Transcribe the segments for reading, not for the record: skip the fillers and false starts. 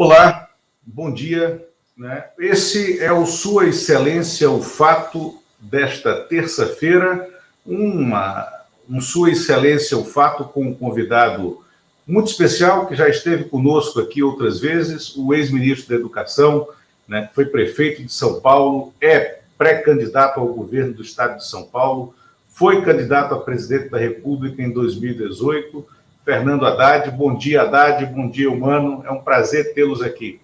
Olá, bom dia. Esse é o Sua Excelência, o Fato desta terça-feira, um Sua Excelência, o Fato com um convidado muito especial, que já esteve conosco aqui outras vezes, o ex-ministro da Educação, foi prefeito de São Paulo, é pré-candidato ao governo do estado de São Paulo, foi candidato a presidente da República em 2018, Fernando Haddad. Bom dia, Haddad, bom dia, Humano, é um prazer tê-los aqui.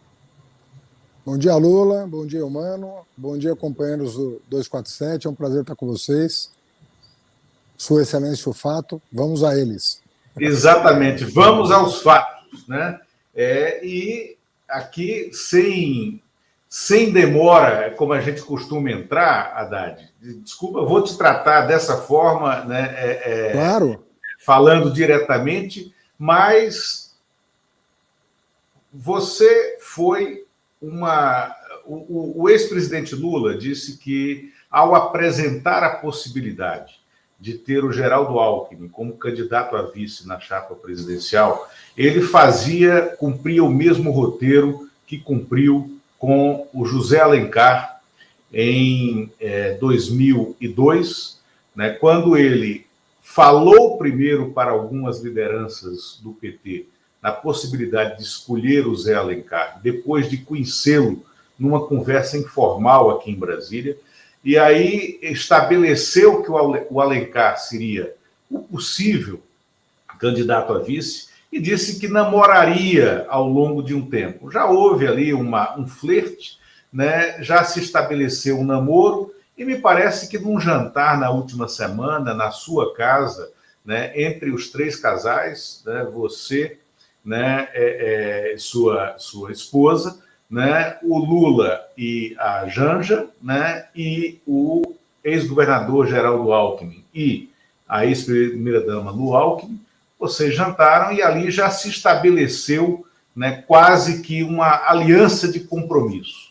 Bom dia, Lula, bom dia, Humano, bom dia, companheiros do 247, é um prazer estar com vocês. Sua Excelência, o Fato, vamos a eles. Exatamente, vamos aos fatos, E aqui, sem demora, como a gente costuma entrar, Haddad, desculpa, eu vou te tratar dessa forma, Claro. Falando diretamente, mas você foi o ex-presidente Lula disse que, ao apresentar a possibilidade de ter o Geraldo Alckmin como candidato a vice na chapa presidencial, ele cumpria o mesmo roteiro que cumpriu com o José Alencar em 2002, quando ele falou primeiro para algumas lideranças do PT na possibilidade de escolher o Zé Alencar, depois de conhecê-lo numa conversa informal aqui em Brasília, e aí estabeleceu que o Alencar seria o possível candidato a vice e disse que namoraria ao longo de um tempo. Já houve ali um flerte, já se estabeleceu um namoro, e me parece que num jantar na última semana, na sua casa, entre os três casais, você, sua esposa, o Lula e a Janja, e o ex-governador Geraldo Alckmin e a ex-primeira-dama Lu Alckmin, vocês jantaram e ali já se estabeleceu quase que uma aliança de compromisso.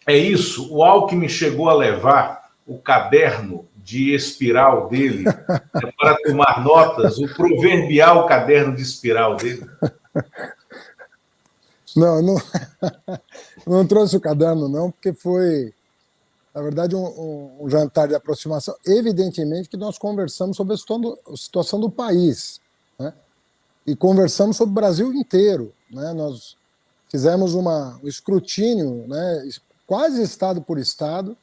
É isso, o Alckmin chegou a levar o caderno de espiral dele para tomar notas, o proverbial caderno de espiral dele? Não trouxe o caderno, não, porque foi, na verdade, um jantar de aproximação. Evidentemente que nós conversamos sobre a situação do país, e conversamos sobre o Brasil inteiro. Nós fizemos um escrutínio, quase estado por estado,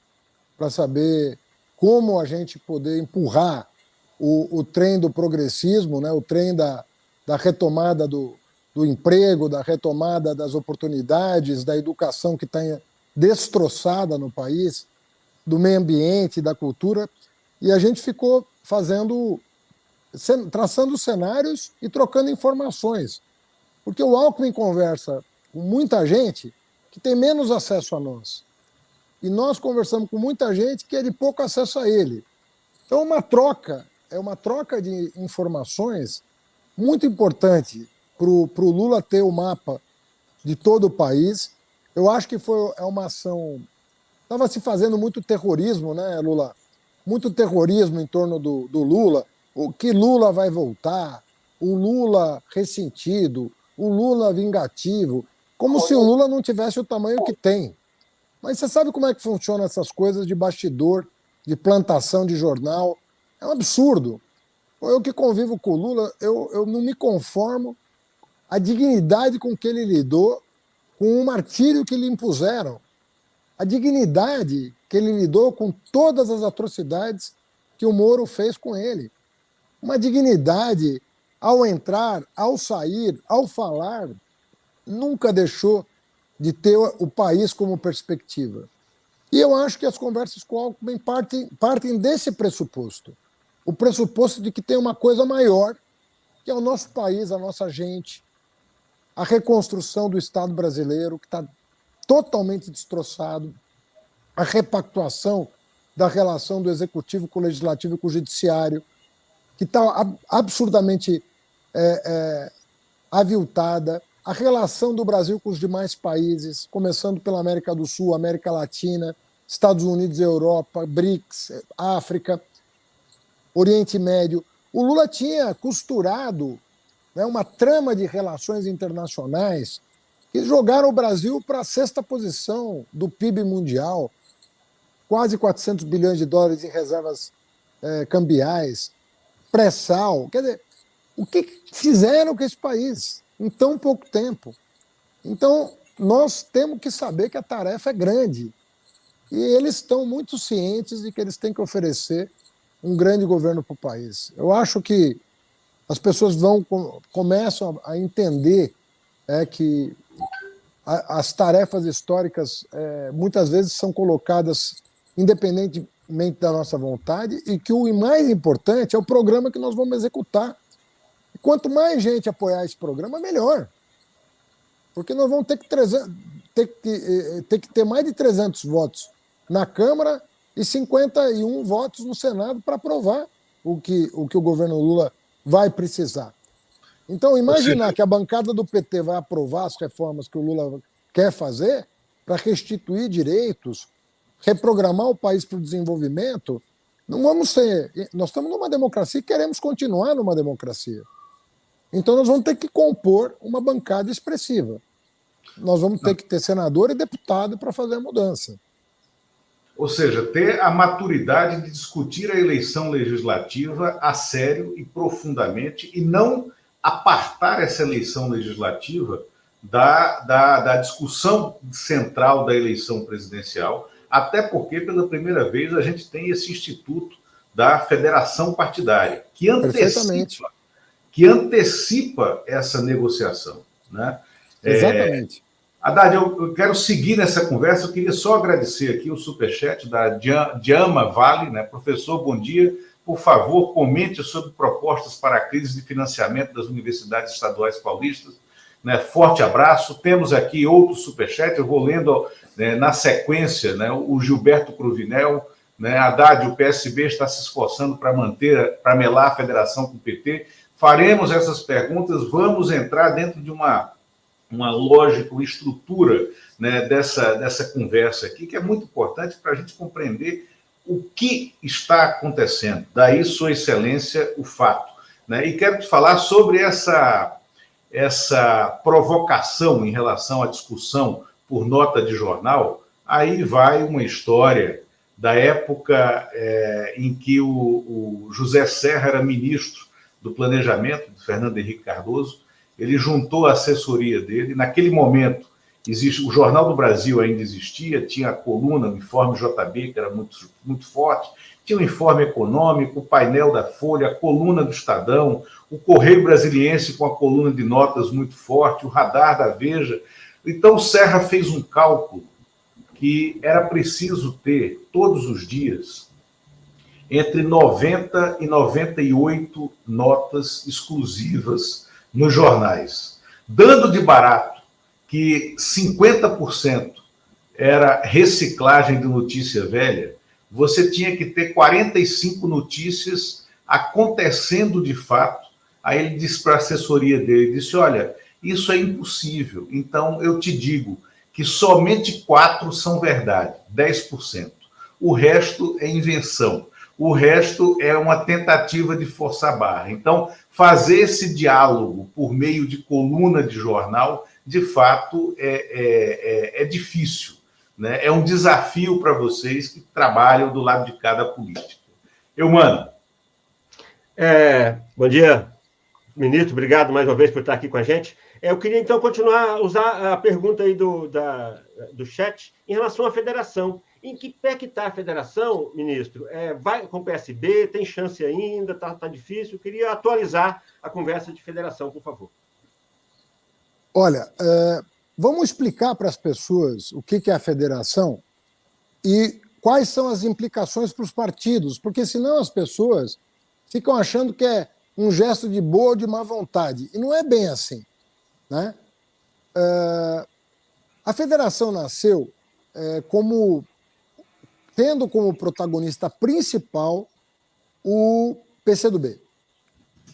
para saber como a gente poder empurrar o trem do progressismo, o trem da retomada do emprego, da retomada das oportunidades, da educação que está destroçada no país, do meio ambiente, da cultura, e a gente ficou traçando cenários e trocando informações, porque o Alckmin conversa com muita gente que tem menos acesso a nós, e nós conversamos com muita gente que é de pouco acesso a ele. Então é uma troca de informações muito importante para o Lula ter o mapa de todo o país. Eu acho que é uma ação... Estava se fazendo muito terrorismo, Lula? Muito terrorismo em torno do Lula. O que Lula vai voltar, o Lula ressentido, o Lula vingativo, como se o Lula não tivesse o tamanho que tem. Mas você sabe como é que funcionam essas coisas de bastidor, de plantação de jornal? É um absurdo. Eu que convivo com o Lula, eu não me conformo a dignidade com que ele lidou com o martírio que lhe impuseram, a dignidade que ele lidou com todas as atrocidades que o Moro fez com ele. Uma dignidade ao entrar, ao sair, ao falar, nunca deixou de ter o país como perspectiva. E eu acho que as conversas com o Alckmin partem desse pressuposto, o pressuposto de que tem uma coisa maior, que é o nosso país, a nossa gente, a reconstrução do Estado brasileiro, que está totalmente destroçado, a repactuação da relação do Executivo com o Legislativo e com o Judiciário, que está absurdamente aviltada, a relação do Brasil com os demais países, começando pela América do Sul, América Latina, Estados Unidos e Europa, BRICS, África, Oriente Médio. O Lula tinha costurado uma trama de relações internacionais que jogaram o Brasil para a sexta posição do PIB mundial, quase 400 bilhões de dólares em reservas cambiais, pré-sal. Quer dizer, o que fizeram com esse país em tão pouco tempo? Então, nós temos que saber que a tarefa é grande. E eles estão muito cientes de que eles têm que oferecer um grande governo para o país. Eu acho que as pessoas começam a entender que as tarefas históricas muitas vezes são colocadas independentemente da nossa vontade e que o mais importante é o programa que nós vamos executar. E quanto mais gente apoiar esse programa, melhor. Porque nós vamos ter que ter mais de 300 votos na Câmara e 51 votos no Senado para aprovar o que o governo Lula vai precisar. Então, imaginar que a bancada do PT vai aprovar as reformas que o Lula quer fazer para restituir direitos, reprogramar o país para o desenvolvimento, não vamos ser... Nós estamos numa democracia e queremos continuar numa democracia. Então, nós vamos ter que compor uma bancada expressiva. Nós vamos ter que ter senador e deputado para fazer a mudança. Ou seja, ter a maturidade de discutir a eleição legislativa a sério e profundamente e não apartar essa eleição legislativa da discussão central da eleição presidencial, até porque, pela primeira vez, a gente tem esse instituto da federação partidária, que antecipa essa negociação. Né? Exatamente. Haddad, eu quero seguir nessa conversa, eu queria só agradecer aqui o superchat da Diama Vale, né? Professor, bom dia. Por favor, comente sobre propostas para a crise de financiamento das universidades estaduais paulistas. Né? Forte abraço. Temos aqui outro superchat, eu vou lendo na sequência, né? O Gilberto Cruvinel, né? Haddad, o PSB está se esforçando para melar a federação com o PT. Faremos essas perguntas, vamos entrar dentro de uma lógica, uma estrutura, né, dessa conversa aqui, que é muito importante para a gente compreender o que está acontecendo. Daí, Sua Excelência, o fato. Né? E quero te falar sobre essa provocação em relação à discussão por nota de jornal. Aí vai uma história da época em que o José Serra era ministro do Planejamento, de Fernando Henrique Cardoso. Ele juntou a assessoria dele. Naquele momento, o Jornal do Brasil ainda existia, tinha a coluna, o Informe JB, que era muito, muito forte, tinha o Informe Econômico, o painel da Folha, a coluna do Estadão, o Correio Brasiliense com a coluna de notas muito forte, o Radar da Veja. Então, o Serra fez um cálculo que era preciso ter, todos os dias, entre 90 e 98 notas exclusivas nos jornais, dando de barato que 50% era reciclagem de notícia velha, você tinha que ter 45 notícias acontecendo de fato. Aí ele disse para a assessoria dele, disse, olha, isso é impossível, então eu te digo que somente 4 são verdade, 10%. O resto é invenção. O resto é uma tentativa de forçar a barra. Então, fazer esse diálogo por meio de coluna de jornal, de fato, é difícil. Né? É um desafio para vocês que trabalham do lado de cada política. Eumano. Bom dia, ministro. Obrigado mais uma vez por estar aqui com a gente. Eu queria, então, continuar a usar a pergunta aí do chat em relação à federação. Em que pé que está a federação, ministro? Vai com o PSB? Tem chance ainda? Está difícil? Eu queria atualizar a conversa de federação, por favor. Olha, vamos explicar para as pessoas o que é a federação e quais são as implicações para os partidos, porque senão as pessoas ficam achando que é um gesto de boa ou de má vontade. E não é bem assim. Né? A federação nasceu tendo como protagonista principal o PCdoB.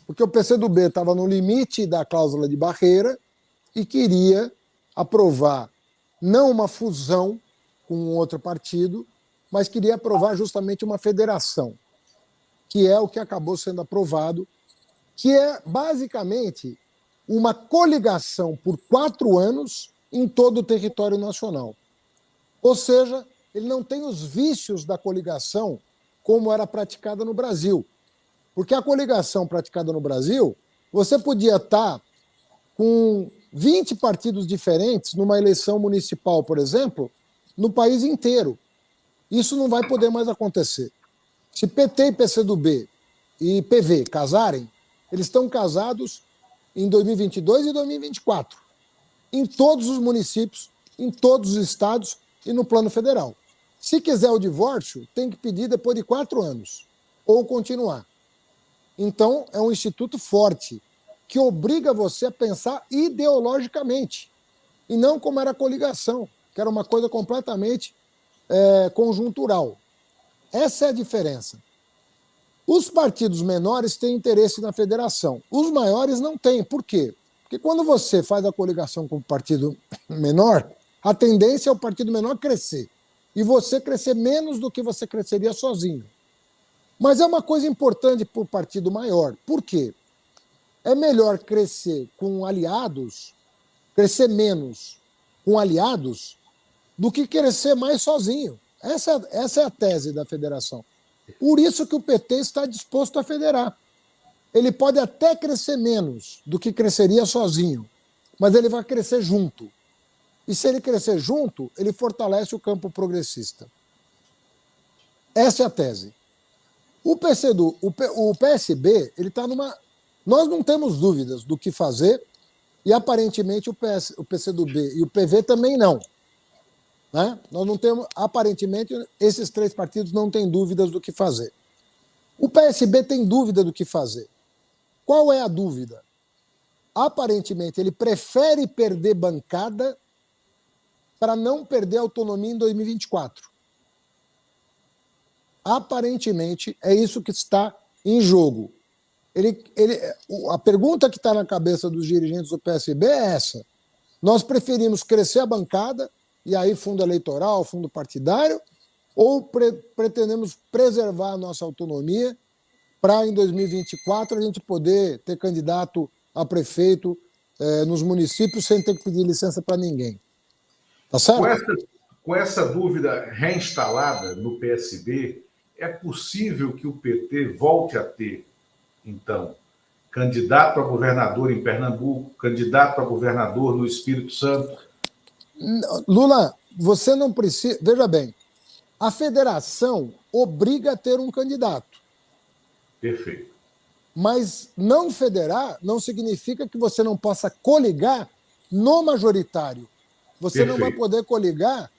Porque o PCdoB estava no limite da cláusula de barreira e queria aprovar não uma fusão com outro partido, mas queria aprovar justamente uma federação, que é o que acabou sendo aprovado, que é basicamente uma coligação por 4 anos em todo o território nacional. Ou seja, ele não tem os vícios da coligação como era praticada no Brasil. Porque a coligação praticada no Brasil, você podia estar com 20 partidos diferentes numa eleição municipal, por exemplo, no país inteiro. Isso não vai poder mais acontecer. Se PT e PCdoB e PV casarem, eles estão casados em 2022 e 2024, em todos os municípios, em todos os estados e no plano federal. Se quiser o divórcio, tem que pedir depois de 4 anos, ou continuar. Então, é um instituto forte, que obriga você a pensar ideologicamente, e não como era a coligação, que era uma coisa completamente conjuntural. Essa é a diferença. Os partidos menores têm interesse na federação, os maiores não têm. Por quê? Porque quando você faz a coligação com o partido menor, a tendência é o partido menor crescer, e você crescer menos do que você cresceria sozinho. Mas é uma coisa importante para o partido maior. Por quê? É melhor crescer com aliados, crescer menos com aliados, do que crescer mais sozinho. Essa é a tese da federação. Por isso que o PT está disposto a federar. Ele pode até crescer menos do que cresceria sozinho, mas ele vai crescer junto. E se ele crescer junto, ele fortalece o campo progressista. Essa é a tese. O PSB, ele está numa... Nós não temos dúvidas do que fazer, e aparentemente o PCdoB e o PV também não. Né? Nós não temos, aparentemente, esses 3 partidos não têm dúvidas do que fazer. O PSB tem dúvida do que fazer. Qual é a dúvida? Aparentemente, ele prefere perder bancada para não perder autonomia em 2024. Aparentemente, é isso que está em jogo. A pergunta que está na cabeça dos dirigentes do PSB é essa. Nós preferimos crescer a bancada, e aí fundo eleitoral, fundo partidário, ou pretendemos preservar a nossa autonomia para, em 2024, a gente poder ter candidato a prefeito nos municípios sem ter que pedir licença para ninguém. Tá certo? Com essa dúvida reinstalada no PSB, é possível que o PT volte a ter, então, candidato a governador em Pernambuco, candidato a governador no Espírito Santo? Lula, você não precisa... Veja bem, a federação obriga a ter um candidato. Perfeito. Mas não federar não significa que você não possa coligar no majoritário. Você não vai poder coligar,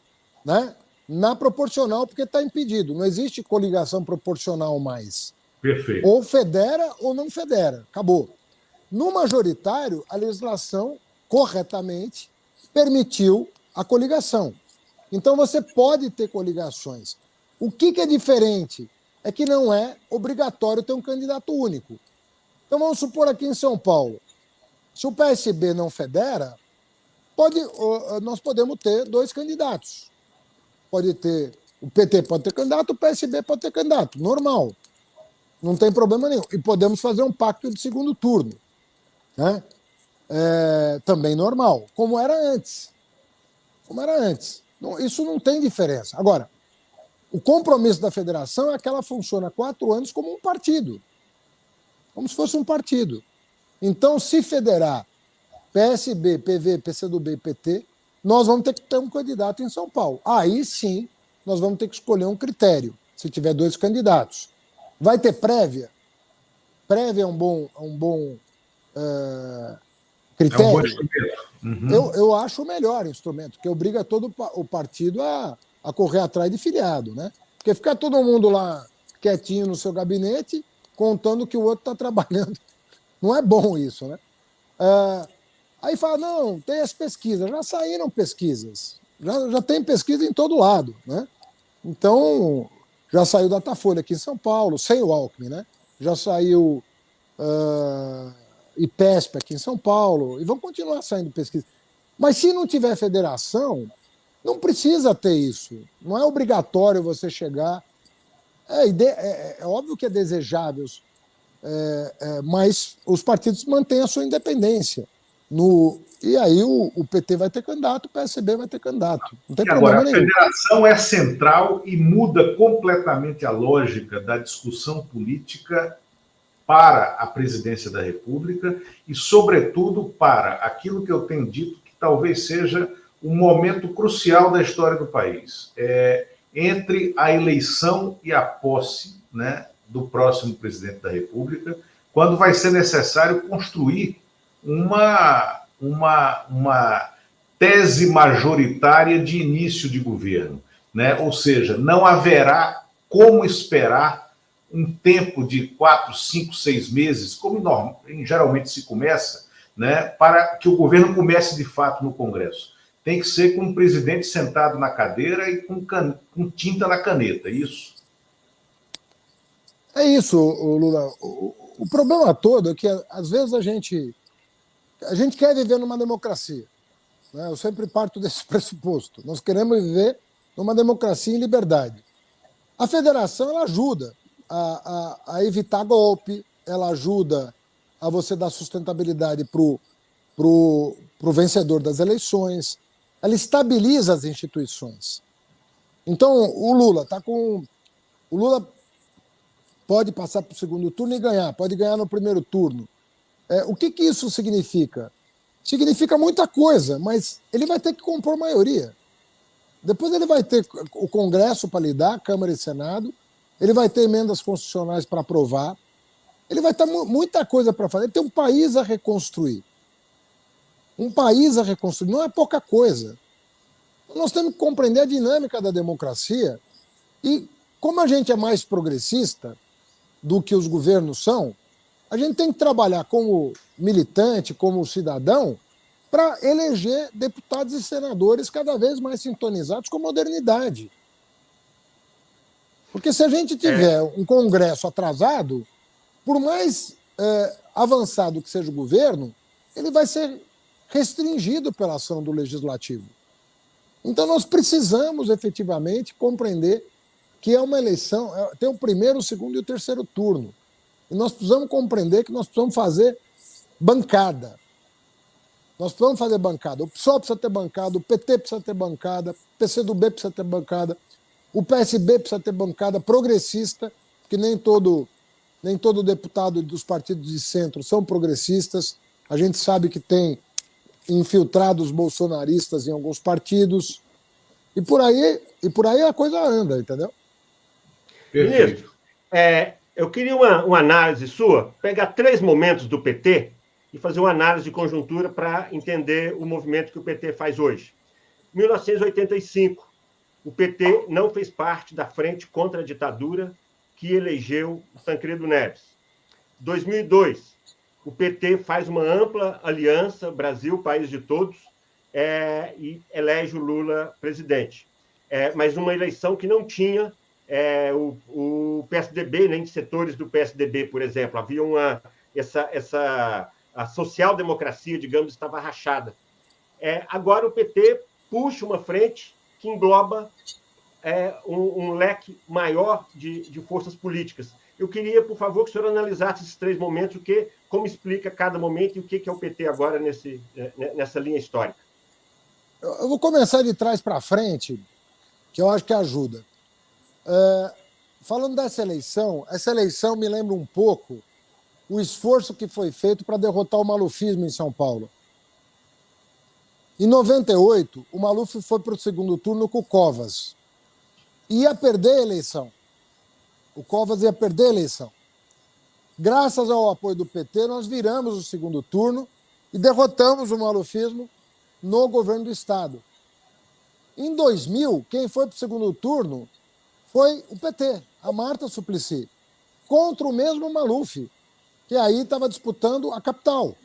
né, na proporcional, porque está impedido. Não existe coligação proporcional mais. Perfeito. Ou federa ou não federa. Acabou. No majoritário, a legislação, corretamente, permitiu a coligação. Então, você pode ter coligações. O que é diferente é que não é obrigatório ter um candidato único. Então, vamos supor aqui em São Paulo, se o PSB não federa, nós podemos ter 2 candidatos. Pode ter, o PT pode ter candidato, o PSB pode ter candidato, normal. Não tem problema nenhum. E podemos fazer um pacto de segundo turno. Né? Também normal, como era antes. Isso não tem diferença. Agora, o compromisso da federação é que ela funciona há 4 anos como um partido. Como se fosse um partido. Então, se federar PSB, PV, PCdoB e PT, nós vamos ter que ter um candidato em São Paulo. Aí sim, nós vamos ter que escolher um critério, se tiver 2 candidatos. Vai ter prévia? Prévia é um bom critério. É um bom instrumento. Uhum. Eu acho o melhor instrumento, que obriga todo o partido a correr atrás de filiado, né? Porque ficar todo mundo lá quietinho no seu gabinete, contando que o outro está trabalhando. Não é bom isso, né? Aí fala, não, tem as pesquisas. Já saíram pesquisas. Já tem pesquisa em todo lado, né? Então, já saiu Datafolha aqui em São Paulo, sem o Alckmin, né? Já saiu IPESP aqui em São Paulo, e vão continuar saindo pesquisas. Mas se não tiver federação, não precisa ter isso. Não é obrigatório você chegar... É óbvio que é desejável, mas os partidos mantêm a sua independência. E aí o PT vai ter candidato, o PSB vai ter candidato. Não tem Agora, problema a nenhum. federação é central e muda completamente a lógica da discussão política para a presidência da República e, sobretudo, para aquilo que eu tenho dito que talvez seja um momento crucial da história do país. Entre a eleição e a posse, né, do próximo presidente da República, quando vai ser necessário construir uma tese majoritária de início de governo, né? Ou seja, não haverá como esperar um tempo de 4, 5, 6 meses, como geralmente se começa, né, para que o governo comece de fato no Congresso. Tem que ser com o presidente sentado na cadeira e com tinta na caneta, isso? É isso, Lula. O problema todo é que, às vezes, a gente quer viver numa democracia. Né? Eu sempre parto desse pressuposto. Nós queremos viver numa democracia em liberdade. A federação ela ajuda a evitar golpe, ela ajuda a você dar sustentabilidade para o vencedor das eleições, ela estabiliza as instituições. Então, o Lula pode passar para o segundo turno e ganhar, pode ganhar no primeiro turno. O que isso significa? Significa muita coisa, mas ele vai ter que compor maioria. Depois ele vai ter o Congresso para lidar, Câmara e Senado, ele vai ter emendas constitucionais para aprovar, ele vai ter muita coisa para fazer, ele tem um país a reconstruir. Um país a reconstruir não é pouca coisa. Nós temos que compreender a dinâmica da democracia e, como a gente é mais progressista do que os governos são, a gente tem que trabalhar como militante, como cidadão, para eleger deputados e senadores cada vez mais sintonizados com a modernidade. Porque se a gente tiver um Congresso atrasado, por mais avançado que seja o governo, ele vai ser restringido pela ação do Legislativo. Então nós precisamos efetivamente compreender que é uma eleição, tem o primeiro, o segundo e o terceiro turno. E nós precisamos compreender que nós precisamos fazer bancada. Nós precisamos fazer bancada. O PSOL precisa ter bancada, o PT precisa ter bancada, o PCdoB precisa ter bancada, o PSB precisa ter bancada progressista, que nem todo deputado dos partidos de centro são progressistas. A gente sabe que tem infiltrados bolsonaristas em alguns partidos. E por aí a coisa anda, entendeu? Ministro, eu queria uma análise sua, pegar 3 momentos do PT e fazer uma análise de conjuntura para entender o movimento que o PT faz hoje. 1985, o PT não fez parte da frente contra a ditadura que elegeu o Tancredo Neves. 2002, o PT faz uma ampla aliança, Brasil, país de todos, e elege o Lula presidente. Mas uma eleição que não tinha o PSDB, nem de setores do PSDB, por exemplo. Havia a social-democracia, digamos, estava rachada. Agora o PT puxa uma frente que engloba um leque maior de forças políticas. Eu queria, por favor, que o senhor analisasse esses 3 momentos, como explica cada momento e o que é o PT agora nessa linha histórica. Eu vou começar de trás para frente, que eu acho que ajuda. Falando dessa eleição, essa eleição me lembra um pouco o esforço que foi feito para derrotar o malufismo em São Paulo. Em 98, o Maluf foi para o segundo turno com o Covas. Ia perder a eleição. O Covas ia perder a eleição. Graças ao apoio do PT, nós viramos o segundo turno e derrotamos o malufismo no governo do Estado. Em 2000, quem foi para o segundo turno foi o PT, a Marta Suplicy, contra o mesmo Maluf, que aí estava disputando a capital.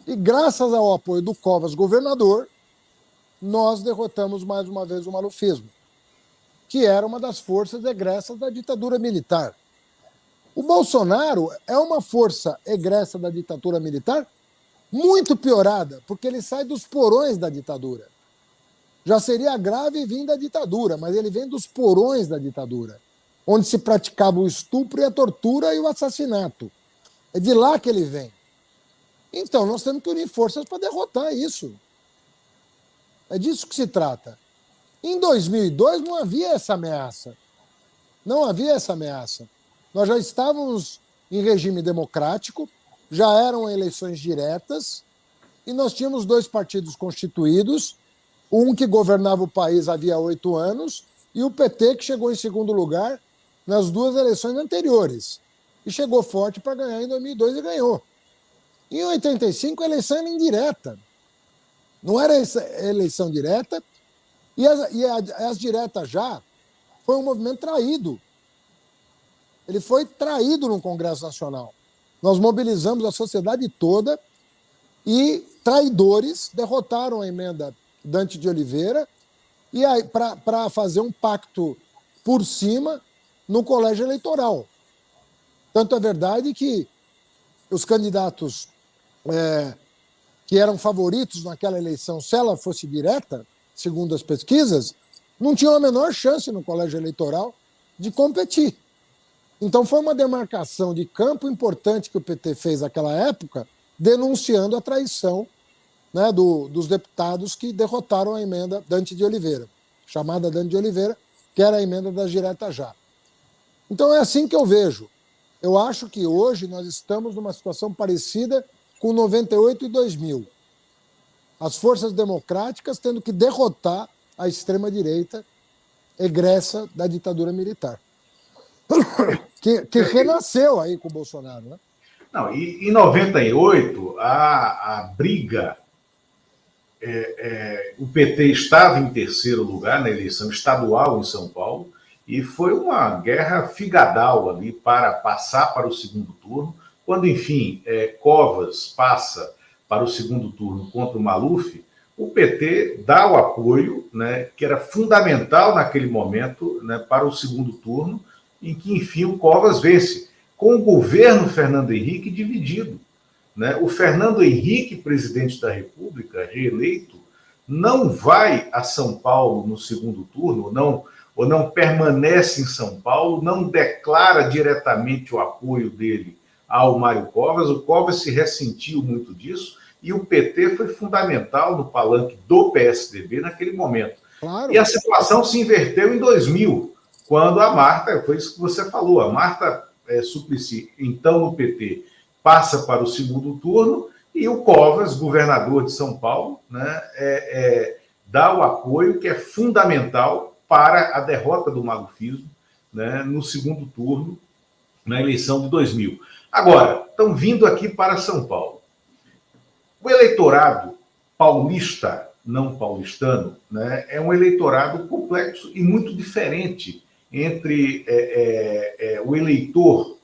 E graças ao apoio do Covas, governador, nós derrotamos mais uma vez o malufismo, que era uma das forças egressas da ditadura militar. O Bolsonaro é uma força egressa da ditadura militar muito piorada, porque ele sai dos porões da ditadura. Já seria grave vir da ditadura, mas ele vem dos porões da ditadura, onde se praticava o estupro e a tortura e o assassinato. É de lá que ele vem. Então, nós temos que unir forças para derrotar isso. É disso que se trata. Em 2002 não havia essa ameaça. Não havia essa ameaça. Nós já estávamos em regime democrático, já eram eleições diretas, e nós tínhamos 2 partidos constituídos, um que governava o país havia 8 anos, e o PT, que chegou em segundo lugar nas 2 eleições anteriores. E chegou forte para ganhar em 2002 e ganhou. Em 85, a eleição era indireta. Não era eleição direta, e as diretas já foi um movimento traído. Ele foi traído no Congresso Nacional. Nós mobilizamos a sociedade toda e traidores derrotaram a emenda Dante de Oliveira e para fazer um pacto por cima no colégio eleitoral. Tanto é verdade que os candidatos que eram favoritos naquela eleição, se ela fosse direta, segundo as pesquisas, não tinham a menor chance no colégio eleitoral de competir. Então foi uma demarcação de campo importante que o PT fez naquela época, denunciando a traição, né, dos deputados que derrotaram a emenda Dante de Oliveira, chamada Dante de Oliveira, que era a emenda das diretas já. Então é assim que eu vejo. Eu acho que hoje nós estamos numa situação parecida com 98 e 2000. As forças democráticas tendo que derrotar a extrema-direita egressa da ditadura militar. Que renasceu aí com o Bolsonaro, né? Não, e em 98, a briga, o PT estava em terceiro lugar na eleição estadual em São Paulo, e foi uma guerra figadal ali para passar para o segundo turno. Quando, enfim, Covas passa para o segundo turno contra o Maluf, o PT dá o apoio, né, que era fundamental naquele momento, né, para o segundo turno, em que, enfim, o Covas vence, com o governo Fernando Henrique dividido, né? O Fernando Henrique, presidente da República, reeleito, não vai a São Paulo no segundo turno, ou não permanece em São Paulo, não declara diretamente o apoio dele ao Mário Covas. O Covas se ressentiu muito disso, e o PT foi fundamental no palanque do PSDB naquele momento. Claro. E a situação se inverteu em 2000, quando a Marta, foi isso que você falou, a Marta Suplicy, então no PT, passa para o segundo turno, e o Covas, governador de São Paulo, né, dá o apoio que é fundamental para a derrota do malufismo, né, no segundo turno, na eleição de 2000. Agora, estão vindo aqui para São Paulo. O eleitorado paulista, não paulistano, né, é um eleitorado complexo e muito diferente entre o eleitor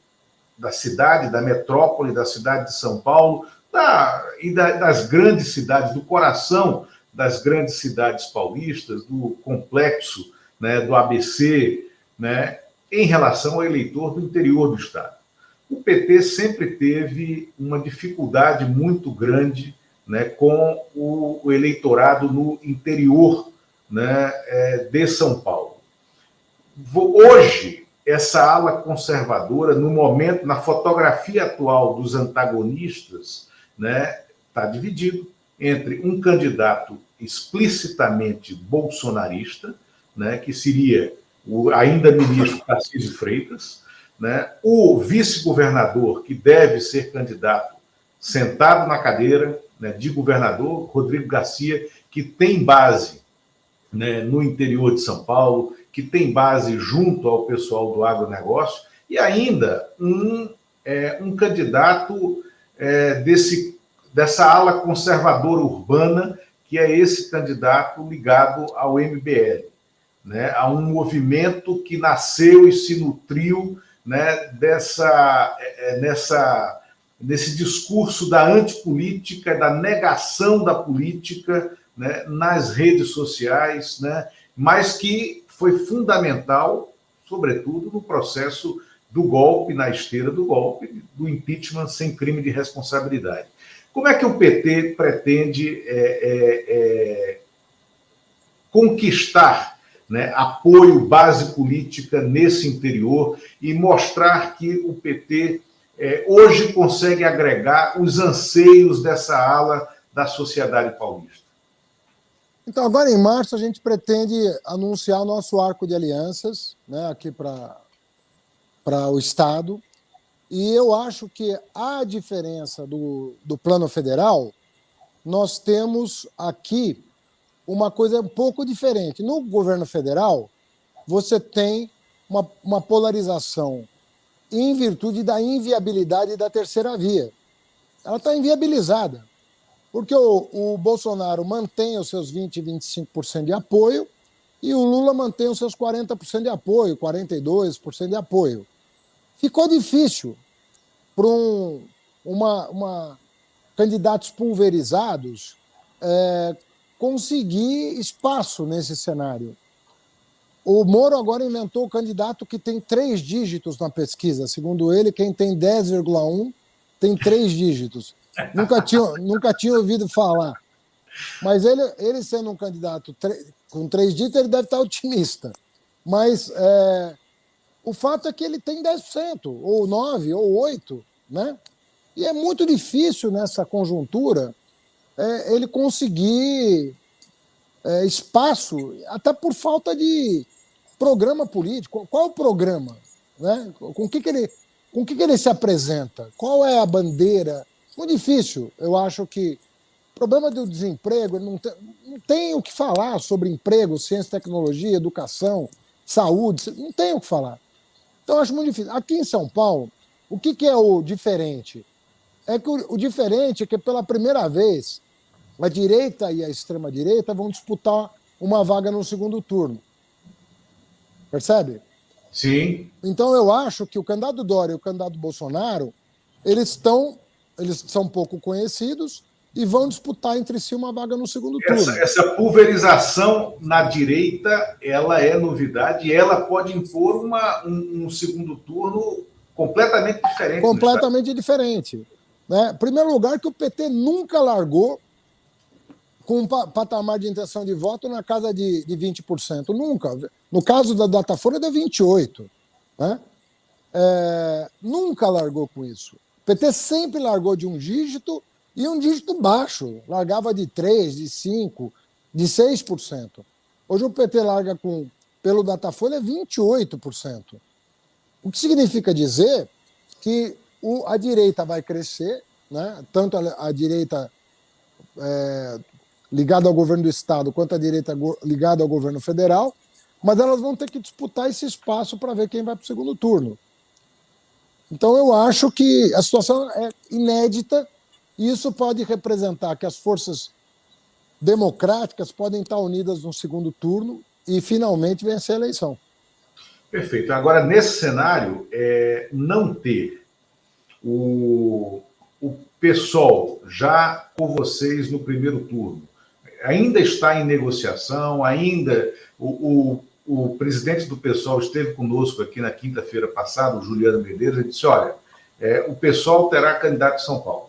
da cidade, da metrópole, da cidade de São Paulo, das grandes cidades, do coração das grandes cidades paulistas, do complexo, né, do ABC, né, em relação ao eleitor do interior do estado. O PT sempre teve uma dificuldade muito grande, né, com o eleitorado no interior, né, de São Paulo. Hoje, essa ala conservadora, no momento, na fotografia atual dos antagonistas, né, está dividido entre um candidato explicitamente bolsonarista, né, que seria o ainda ministro Tarcísio Freitas, né, o vice-governador, que deve ser candidato sentado na cadeira, né, de governador, Rodrigo Garcia, que tem base, né, no interior de São Paulo, que tem base junto ao pessoal do agronegócio, e ainda um candidato dessa ala conservadora urbana, que é esse candidato ligado ao MBL, né, a um movimento que nasceu e se nutriu, né, nesse discurso da antipolítica, da negação da política, né, nas redes sociais, né, mas que foi fundamental, sobretudo, no processo do golpe, na esteira do golpe, do impeachment sem crime de responsabilidade. Como é que o PT pretende conquistar, né, apoio, base política nesse interior e mostrar que o PT hoje consegue agregar os anseios dessa ala da sociedade paulista? Então, agora em março, a gente pretende anunciar o nosso arco de alianças, né, aqui para o Estado. E eu acho que a diferença do plano federal, nós temos aqui uma coisa um pouco diferente. No governo federal, você tem uma polarização em virtude da inviabilidade da terceira via. Ela está inviabilizada, porque o Bolsonaro mantém os seus 20%, 25% de apoio e o Lula mantém os seus 40% de apoio, 42% de apoio. Ficou difícil para candidatos pulverizados conseguir espaço nesse cenário. O Moro agora inventou o candidato que tem 3 dígitos na pesquisa. Segundo ele, quem tem 10,1 tem 3 dígitos. Nunca tinha ouvido falar. Mas ele sendo um candidato com 3 dígitos, ele deve estar otimista. Mas o fato é que ele tem 10%, ou 9%, ou 8%. Né? E é muito difícil nessa conjuntura ele conseguir espaço, até por falta de programa político. Qual é o programa? Né? Com que ele se apresenta? Qual é a bandeira? Muito difícil. Eu acho que o problema do desemprego, não tem o que falar sobre emprego, ciência, tecnologia, educação, saúde, não tem o que falar. Então, eu acho muito difícil. Aqui em São Paulo, o que é o diferente? É que o diferente é que, pela primeira vez, a direita e a extrema-direita vão disputar uma vaga no segundo turno. Percebe? Sim. Então, eu acho que o candidato Dória e o candidato Bolsonaro, eles são pouco conhecidos e vão disputar entre si uma vaga no segundo turno. Essa pulverização na direita, ela é novidade e ela pode impor um segundo turno completamente diferente. Completamente diferente. Né? Em primeiro lugar, que o PT nunca largou com um patamar de intenção de voto na casa de 20%. Nunca. No caso da Datafolha, deu 28%. Né? Nunca largou com isso. O PT sempre largou de um dígito e um dígito baixo. Largava de 3%, de 5%, de 6%. Hoje o PT larga pelo Datafolha 28%. O que significa dizer que a direita vai crescer, né? Tanto a direita ligada ao governo do Estado quanto a direita ligada ao governo federal, mas elas vão ter que disputar esse espaço para ver quem vai para o segundo turno. Então, eu acho que a situação é inédita e isso pode representar que as forças democráticas podem estar unidas no segundo turno e, finalmente, vencer a eleição. Perfeito. Agora, nesse cenário, não ter o PSOL já com vocês no primeiro turno, ainda está em negociação, ainda o presidente do PSOL esteve conosco aqui na quinta-feira passada, o Juliano Medeiros, e disse, olha, o PSOL terá candidato em São Paulo.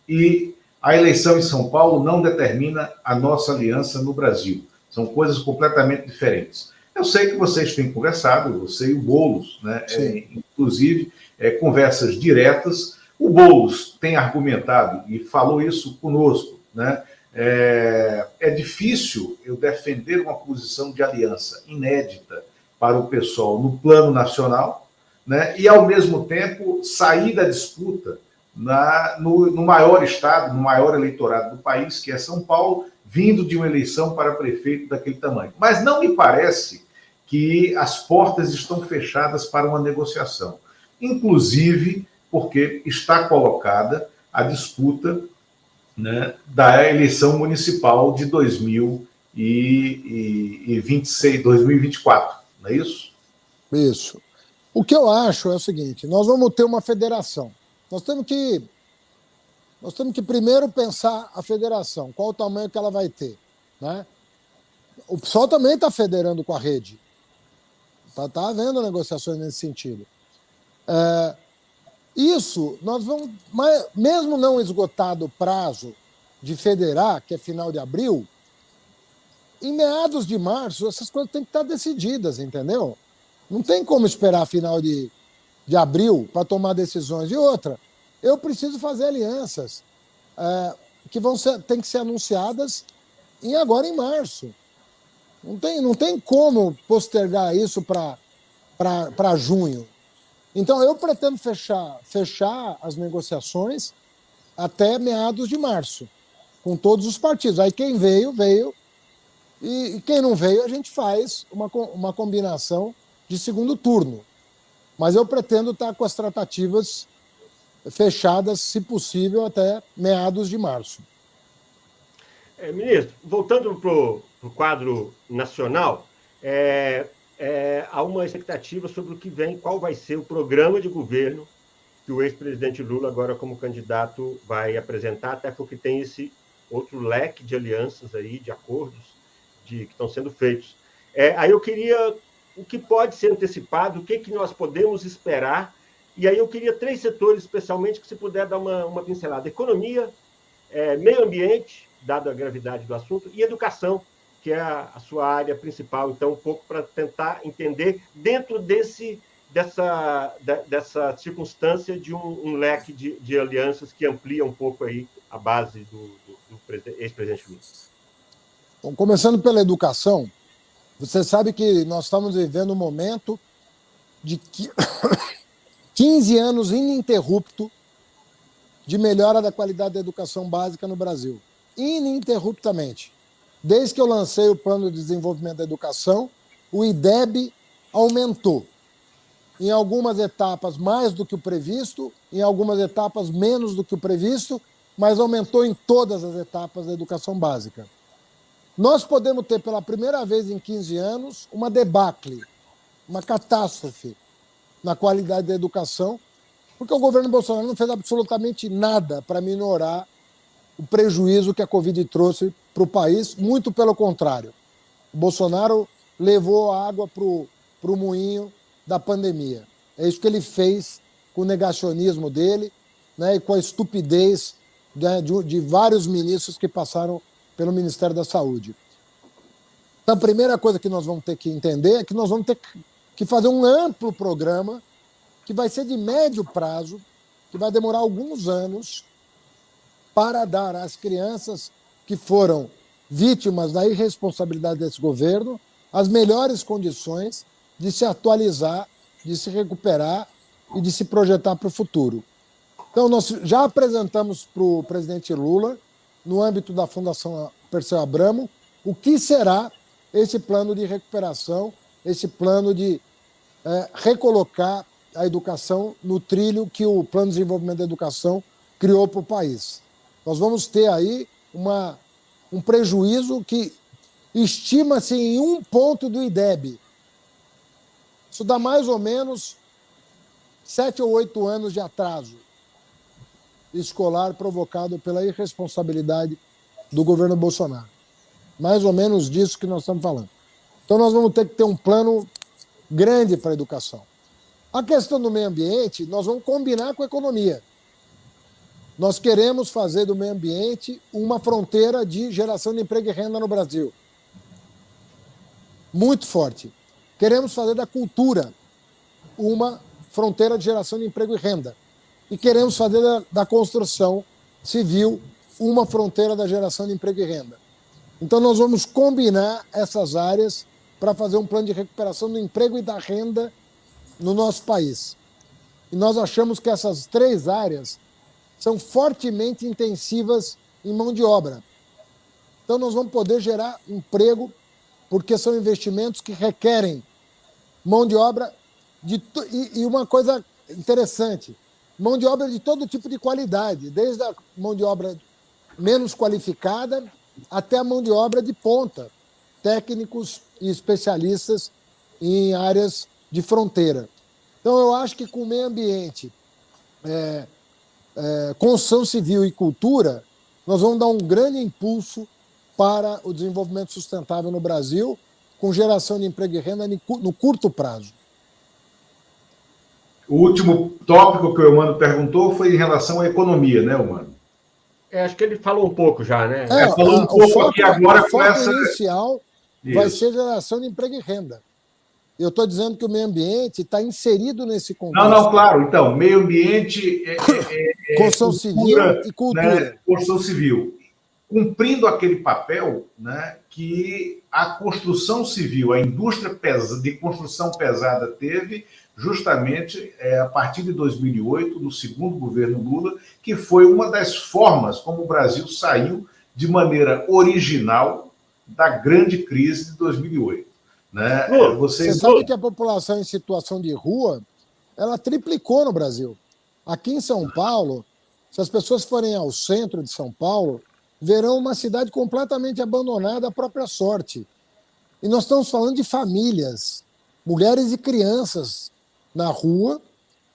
E a eleição em São Paulo não determina a nossa aliança no Brasil. São coisas completamente diferentes. Eu sei que vocês têm conversado, você e o Boulos, né? Inclusive, conversas diretas. O Boulos tem argumentado e falou isso conosco, né? É difícil eu defender uma posição de aliança inédita para o PSOL no plano nacional, né? E, ao mesmo tempo, sair da disputa no maior estado, no maior eleitorado do país, que é São Paulo, vindo de uma eleição para prefeito daquele tamanho. Mas não me parece que as portas estão fechadas para uma negociação. Inclusive porque está colocada a disputa, né, da eleição municipal de 2026, 2024, não é isso? Isso. O que eu acho é o seguinte, nós vamos ter uma federação. Nós temos que primeiro pensar a federação, qual o tamanho que ela vai ter. Né? O PSOL também está federando com a rede. Está havendo negociações nesse sentido. Isso, nós vamos, mesmo não esgotado o prazo de federar, que é final de abril, em meados de março, essas coisas têm que estar decididas, entendeu? Não tem como esperar final de de abril para tomar decisões. E outra, eu preciso fazer alianças que têm que ser anunciadas agora em março. Não tem como postergar isso para junho. Então, eu pretendo fechar as negociações até meados de março, com todos os partidos. Aí quem veio, veio. E quem não veio, a gente faz uma combinação de segundo turno. Mas eu pretendo estar com as tratativas fechadas, se possível, até meados de março. Ministro, voltando para o quadro nacional, há uma expectativa sobre o que vem, qual vai ser o programa de governo que o ex-presidente Lula, agora como candidato, vai apresentar, até porque tem esse outro leque de alianças aí, de acordos que estão sendo feitos. Aí eu queria o que pode ser antecipado, o que nós podemos esperar, e aí eu queria 3 setores, especialmente, que se puder dar uma pincelada. Economia, meio ambiente, dada a gravidade do assunto, e educação, que é a sua área principal. Então, um pouco para tentar entender, dentro dessa circunstância de um leque de alianças que amplia um pouco aí a base do ex-presidente Lula. Bom, começando pela educação, você sabe que nós estamos vivendo um momento de 15 anos ininterrupto de melhora da qualidade da educação básica no Brasil. Ininterruptamente. Desde que eu lancei o Plano de Desenvolvimento da Educação, o IDEB aumentou. Em algumas etapas mais do que o previsto, em algumas etapas menos do que o previsto, mas aumentou em todas as etapas da educação básica. Nós podemos ter, pela primeira vez em 15 anos, uma debacle, uma catástrofe na qualidade da educação, porque o governo Bolsonaro não fez absolutamente nada para minorar o prejuízo que a Covid trouxe para o país, muito pelo contrário. O Bolsonaro levou a água para o moinho da pandemia. É isso que ele fez com o negacionismo dele, né, e com a estupidez de vários ministros que passaram pelo Ministério da Saúde. Então, a primeira coisa que nós vamos ter que entender é que nós vamos ter que fazer um amplo programa que vai ser de médio prazo, que vai demorar alguns anos, para dar às crianças que foram vítimas da irresponsabilidade desse governo as melhores condições de se atualizar, de se recuperar e de se projetar para o futuro. Então, nós já apresentamos para o presidente Lula, no âmbito da Fundação Perseu Abramo, o que será esse plano de recuperação, esse plano de recolocar a educação no trilho que o Plano de Desenvolvimento da Educação criou para o país. Nós vamos ter aí um prejuízo que estima-se em 1 ponto do IDEB. Isso dá mais ou menos 7 ou 8 anos de atraso escolar provocado pela irresponsabilidade do governo Bolsonaro. Mais ou menos disso que nós estamos falando. Então, nós vamos ter que ter um plano grande para a educação. A questão do meio ambiente, nós vamos combinar com a economia. Nós queremos fazer do meio ambiente uma fronteira de geração de emprego e renda no Brasil. Muito forte. Queremos fazer da cultura uma fronteira de geração de emprego e renda. E queremos fazer da construção civil uma fronteira da geração de emprego e renda. Então, nós vamos combinar essas áreas para fazer um plano de recuperação do emprego e da renda no nosso país. E nós achamos que essas 3 áreas são fortemente intensivas em mão de obra. Então, nós vamos poder gerar emprego, porque são investimentos que requerem mão de obra e uma coisa interessante, mão de obra de todo tipo de qualidade, desde a mão de obra menos qualificada até a mão de obra de ponta, técnicos e especialistas em áreas de fronteira. Então, eu acho que com o meio ambiente, construção civil e cultura, nós vamos dar um grande impulso para o desenvolvimento sustentável no Brasil, com geração de emprego e renda no curto prazo. O último tópico que o Eumano perguntou foi em relação à economia, né, Eumano? Acho que ele falou um pouco já, né? Falou um pouco aqui agora com essa... inicial vai ser geração de emprego e renda. Eu estou dizendo que o meio ambiente está inserido nesse contexto. Não, claro. Então, meio ambiente construção civil e cultura. Né, construção civil. Cumprindo aquele papel, né, que a construção civil, a indústria de construção pesada teve justamente a partir de 2008, no segundo governo Lula, que foi uma das formas como o Brasil saiu de maneira original da grande crise de 2008. Né? Você sabe que a população em situação de rua, ela triplicou no Brasil. Aqui em São Paulo, se as pessoas forem ao centro de São Paulo, verão uma cidade completamente abandonada à própria sorte. E nós estamos falando de famílias, mulheres e crianças na rua,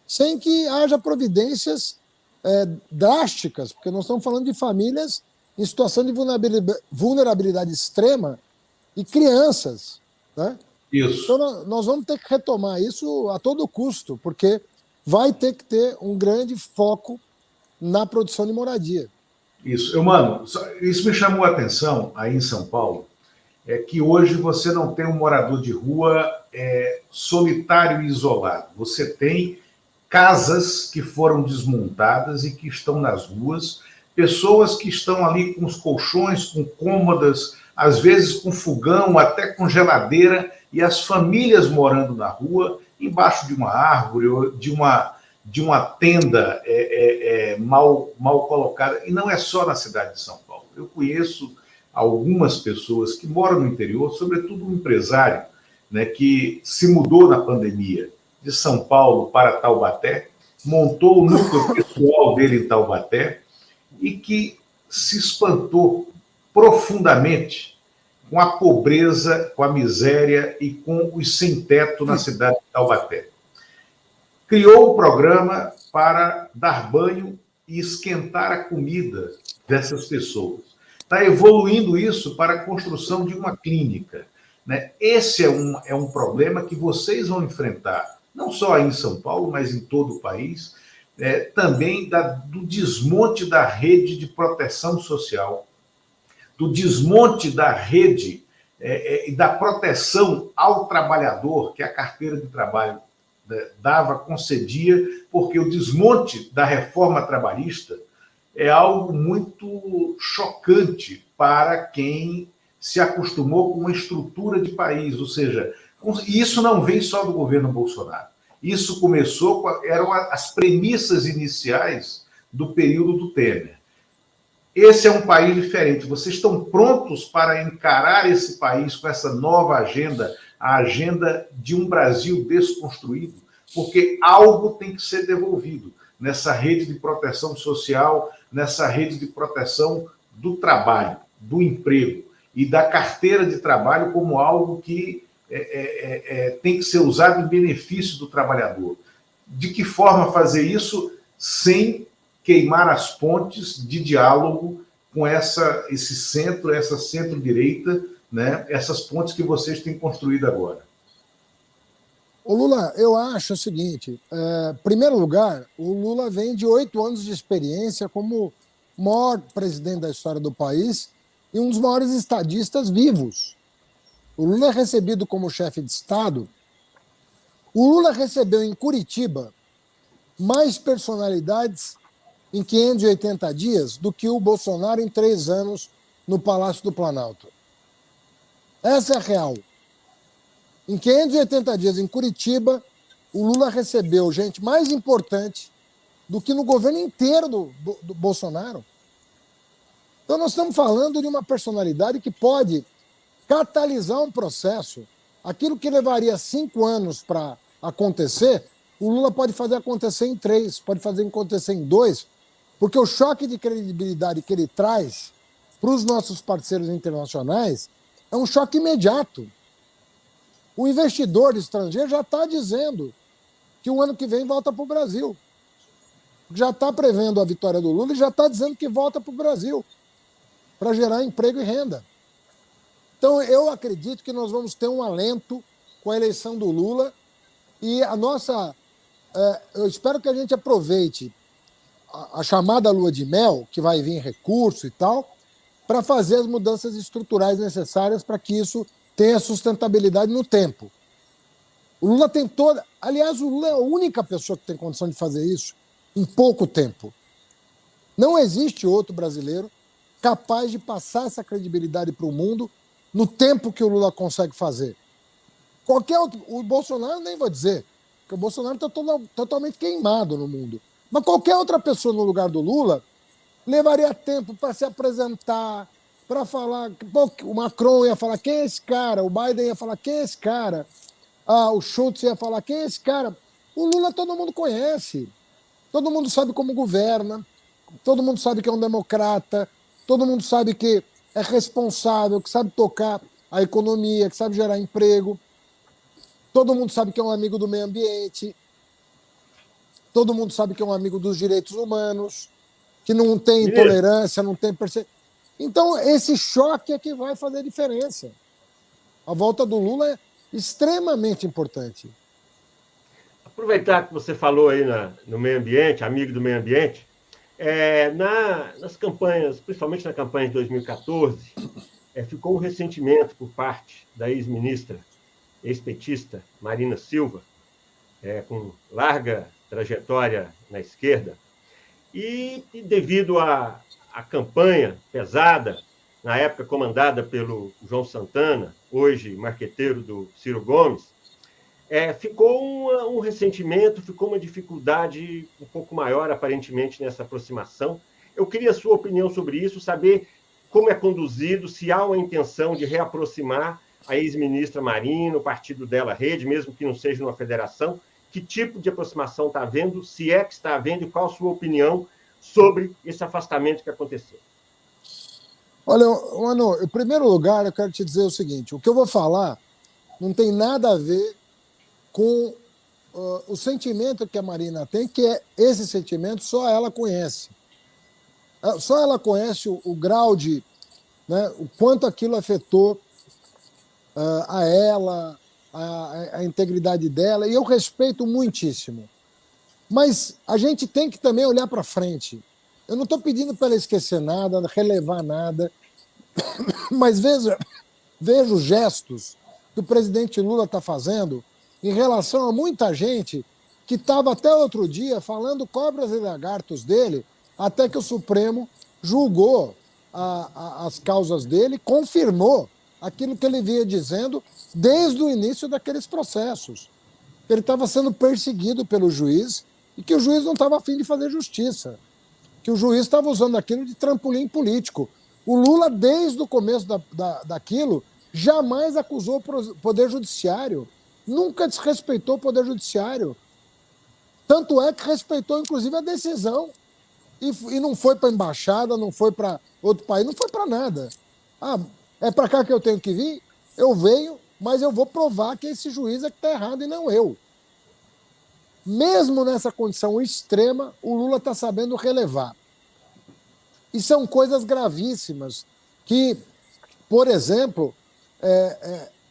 sem que haja providências drásticas, porque nós estamos falando de famílias em situação de vulnerabilidade extrema e crianças. Né? Isso. Então, nós vamos ter que retomar isso a todo custo, porque vai ter que ter um grande foco na produção de moradia. Isso. Mano, isso me chamou a atenção aí em São Paulo, é que hoje você não tem um morador de rua solitário e isolado. Você tem casas que foram desmontadas e que estão nas ruas, pessoas que estão ali com os colchões, com cômodas, às vezes com fogão, até com geladeira, e as famílias morando na rua, embaixo de uma árvore, ou de uma tenda mal colocada. E não é só na cidade de São Paulo. Eu conheço algumas pessoas que moram no interior, sobretudo um empresário, né, que se mudou na pandemia de São Paulo para Taubaté, montou o núcleo pessoal dele em Taubaté e que se espantou profundamente com a pobreza, com a miséria e com os sem-teto na cidade de Taubaté. Criou o programa para dar banho e esquentar a comida dessas pessoas. Está evoluindo isso para a construção de uma clínica. Né? Esse é um problema que vocês vão enfrentar, não só aí em São Paulo, mas em todo o país, também do desmonte da rede de proteção social, do desmonte da rede e da proteção ao trabalhador, que a carteira de trabalho concedia, porque o desmonte da reforma trabalhista é algo muito chocante para quem se acostumou com uma estrutura de país, ou seja, isso não vem só do governo Bolsonaro. Isso começou, eram as premissas iniciais do período do Temer. Esse é um país diferente. Vocês estão prontos para encarar esse país com essa nova agenda, a agenda de um Brasil desconstruído? Porque algo tem que ser devolvido nessa rede de proteção social, nessa rede de proteção do trabalho, do emprego e da carteira de trabalho como algo que tem que ser usado em benefício do trabalhador. De que forma fazer isso sem queimar as pontes de diálogo com esse centro, essa centro-direita, né? Essas pontes que vocês têm construído agora? Ô Lula, eu acho o seguinte, em primeiro lugar, o Lula vem de 8 anos de experiência como maior presidente da história do país e um dos maiores estadistas vivos. O Lula é recebido como chefe de Estado. O Lula recebeu em Curitiba mais personalidades em 580 dias do que o Bolsonaro em 3 anos no Palácio do Planalto. Essa é a real. Em 580 dias em Curitiba, o Lula recebeu gente mais importante do que no governo inteiro do Bolsonaro. Então nós estamos falando de uma personalidade que pode catalisar um processo. Aquilo que levaria 5 anos para acontecer, o Lula pode fazer acontecer em 3, pode fazer acontecer em 2, porque o choque de credibilidade que ele traz para os nossos parceiros internacionais é um choque imediato. O investidor estrangeiro já está dizendo que o ano que vem volta para o Brasil. Já está prevendo a vitória do Lula e já está dizendo que volta para o Brasil para gerar emprego e renda. Então, eu acredito que nós vamos ter um alento com a eleição do Lula e a nossa... eu espero que a gente aproveite a chamada lua de mel, que vai vir recurso e tal, para fazer as mudanças estruturais necessárias para que isso tenha sustentabilidade no tempo. O Lula tem toda... Aliás, o Lula é a única pessoa que tem condição de fazer isso em pouco tempo. Não existe outro brasileiro capaz de passar essa credibilidade para o mundo no tempo que o Lula consegue fazer. Qualquer outro... O Bolsonaro nem vou dizer, porque o Bolsonaro está totalmente queimado no mundo. Mas qualquer outra pessoa no lugar do Lula levaria tempo para se apresentar, para falar... O Macron ia falar, quem é esse cara? O Biden ia falar, quem é esse cara? O Schultz ia falar, quem é esse cara? O Lula todo mundo conhece. Todo mundo sabe como governa, todo mundo sabe que é um democrata, todo mundo sabe que é responsável, que sabe tocar a economia, que sabe gerar emprego, todo mundo sabe que é um amigo do meio ambiente, todo mundo sabe que é um amigo dos direitos humanos, que não tem intolerância, não tem perseguição. Então, esse choque é que vai fazer diferença. A volta do Lula é extremamente importante. Aproveitar que você falou aí no meio ambiente, amigo do meio ambiente, nas campanhas, principalmente na campanha de 2014, ficou um ressentimento por parte da ex-ministra, ex-petista, Marina Silva, com larga trajetória na esquerda, e devido à campanha pesada, na época comandada pelo João Santana, hoje marqueteiro do Ciro Gomes, ficou um ressentimento, ficou uma dificuldade um pouco maior, aparentemente, nessa aproximação. Eu queria a sua opinião sobre isso, saber como é conduzido, se há uma intenção de reaproximar a ex-ministra Marina, o partido dela, Rede, mesmo que não seja uma federação. Que tipo de aproximação está havendo, se é que está havendo, e qual a sua opinião sobre esse afastamento que aconteceu? Olha, Mano, em primeiro lugar, eu quero te dizer o seguinte, o que eu vou falar não tem nada a ver com o sentimento que a Marina tem, que é esse sentimento só ela conhece. Só ela conhece o grau de... Né, o quanto aquilo afetou a ela, a integridade dela, e eu respeito muitíssimo. Mas a gente tem que também olhar para frente. Eu não estou pedindo para ela esquecer nada, relevar nada, mas vejo gestos que o presidente Lula está fazendo em relação a muita gente que estava até outro dia falando cobras e lagartos dele, até que o Supremo julgou as causas dele, confirmou aquilo que ele vinha dizendo desde o início daqueles processos. Ele estava sendo perseguido pelo juiz e que o juiz não estava a fim de fazer justiça, que o juiz estava usando aquilo de trampolim político. O Lula, desde o começo daquilo, jamais acusou o Poder Judiciário, nunca desrespeitou o Poder Judiciário. Tanto é que respeitou, inclusive, a decisão. E não foi para a embaixada, não foi para outro país, não foi para nada. É para cá que eu tenho que vir? Eu venho, mas eu vou provar que esse juiz é que está errado e não eu. Mesmo nessa condição extrema, o Lula está sabendo relevar. E são coisas gravíssimas que, por exemplo,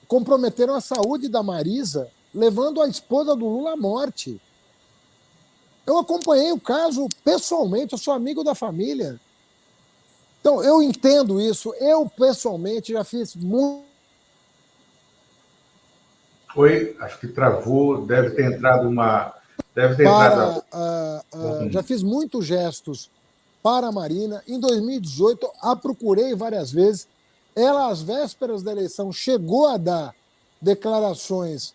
comprometeram a saúde da Marisa, levando a esposa do Lula à morte. Eu acompanhei o caso pessoalmente, eu sou amigo da família. Então, eu entendo isso. Eu, pessoalmente, já fiz muito... Oi, acho que travou, deve ter entrado uma... Já fiz muitos gestos para a Marina. Em 2018, a procurei várias vezes. Ela, às vésperas da eleição, chegou a dar declarações,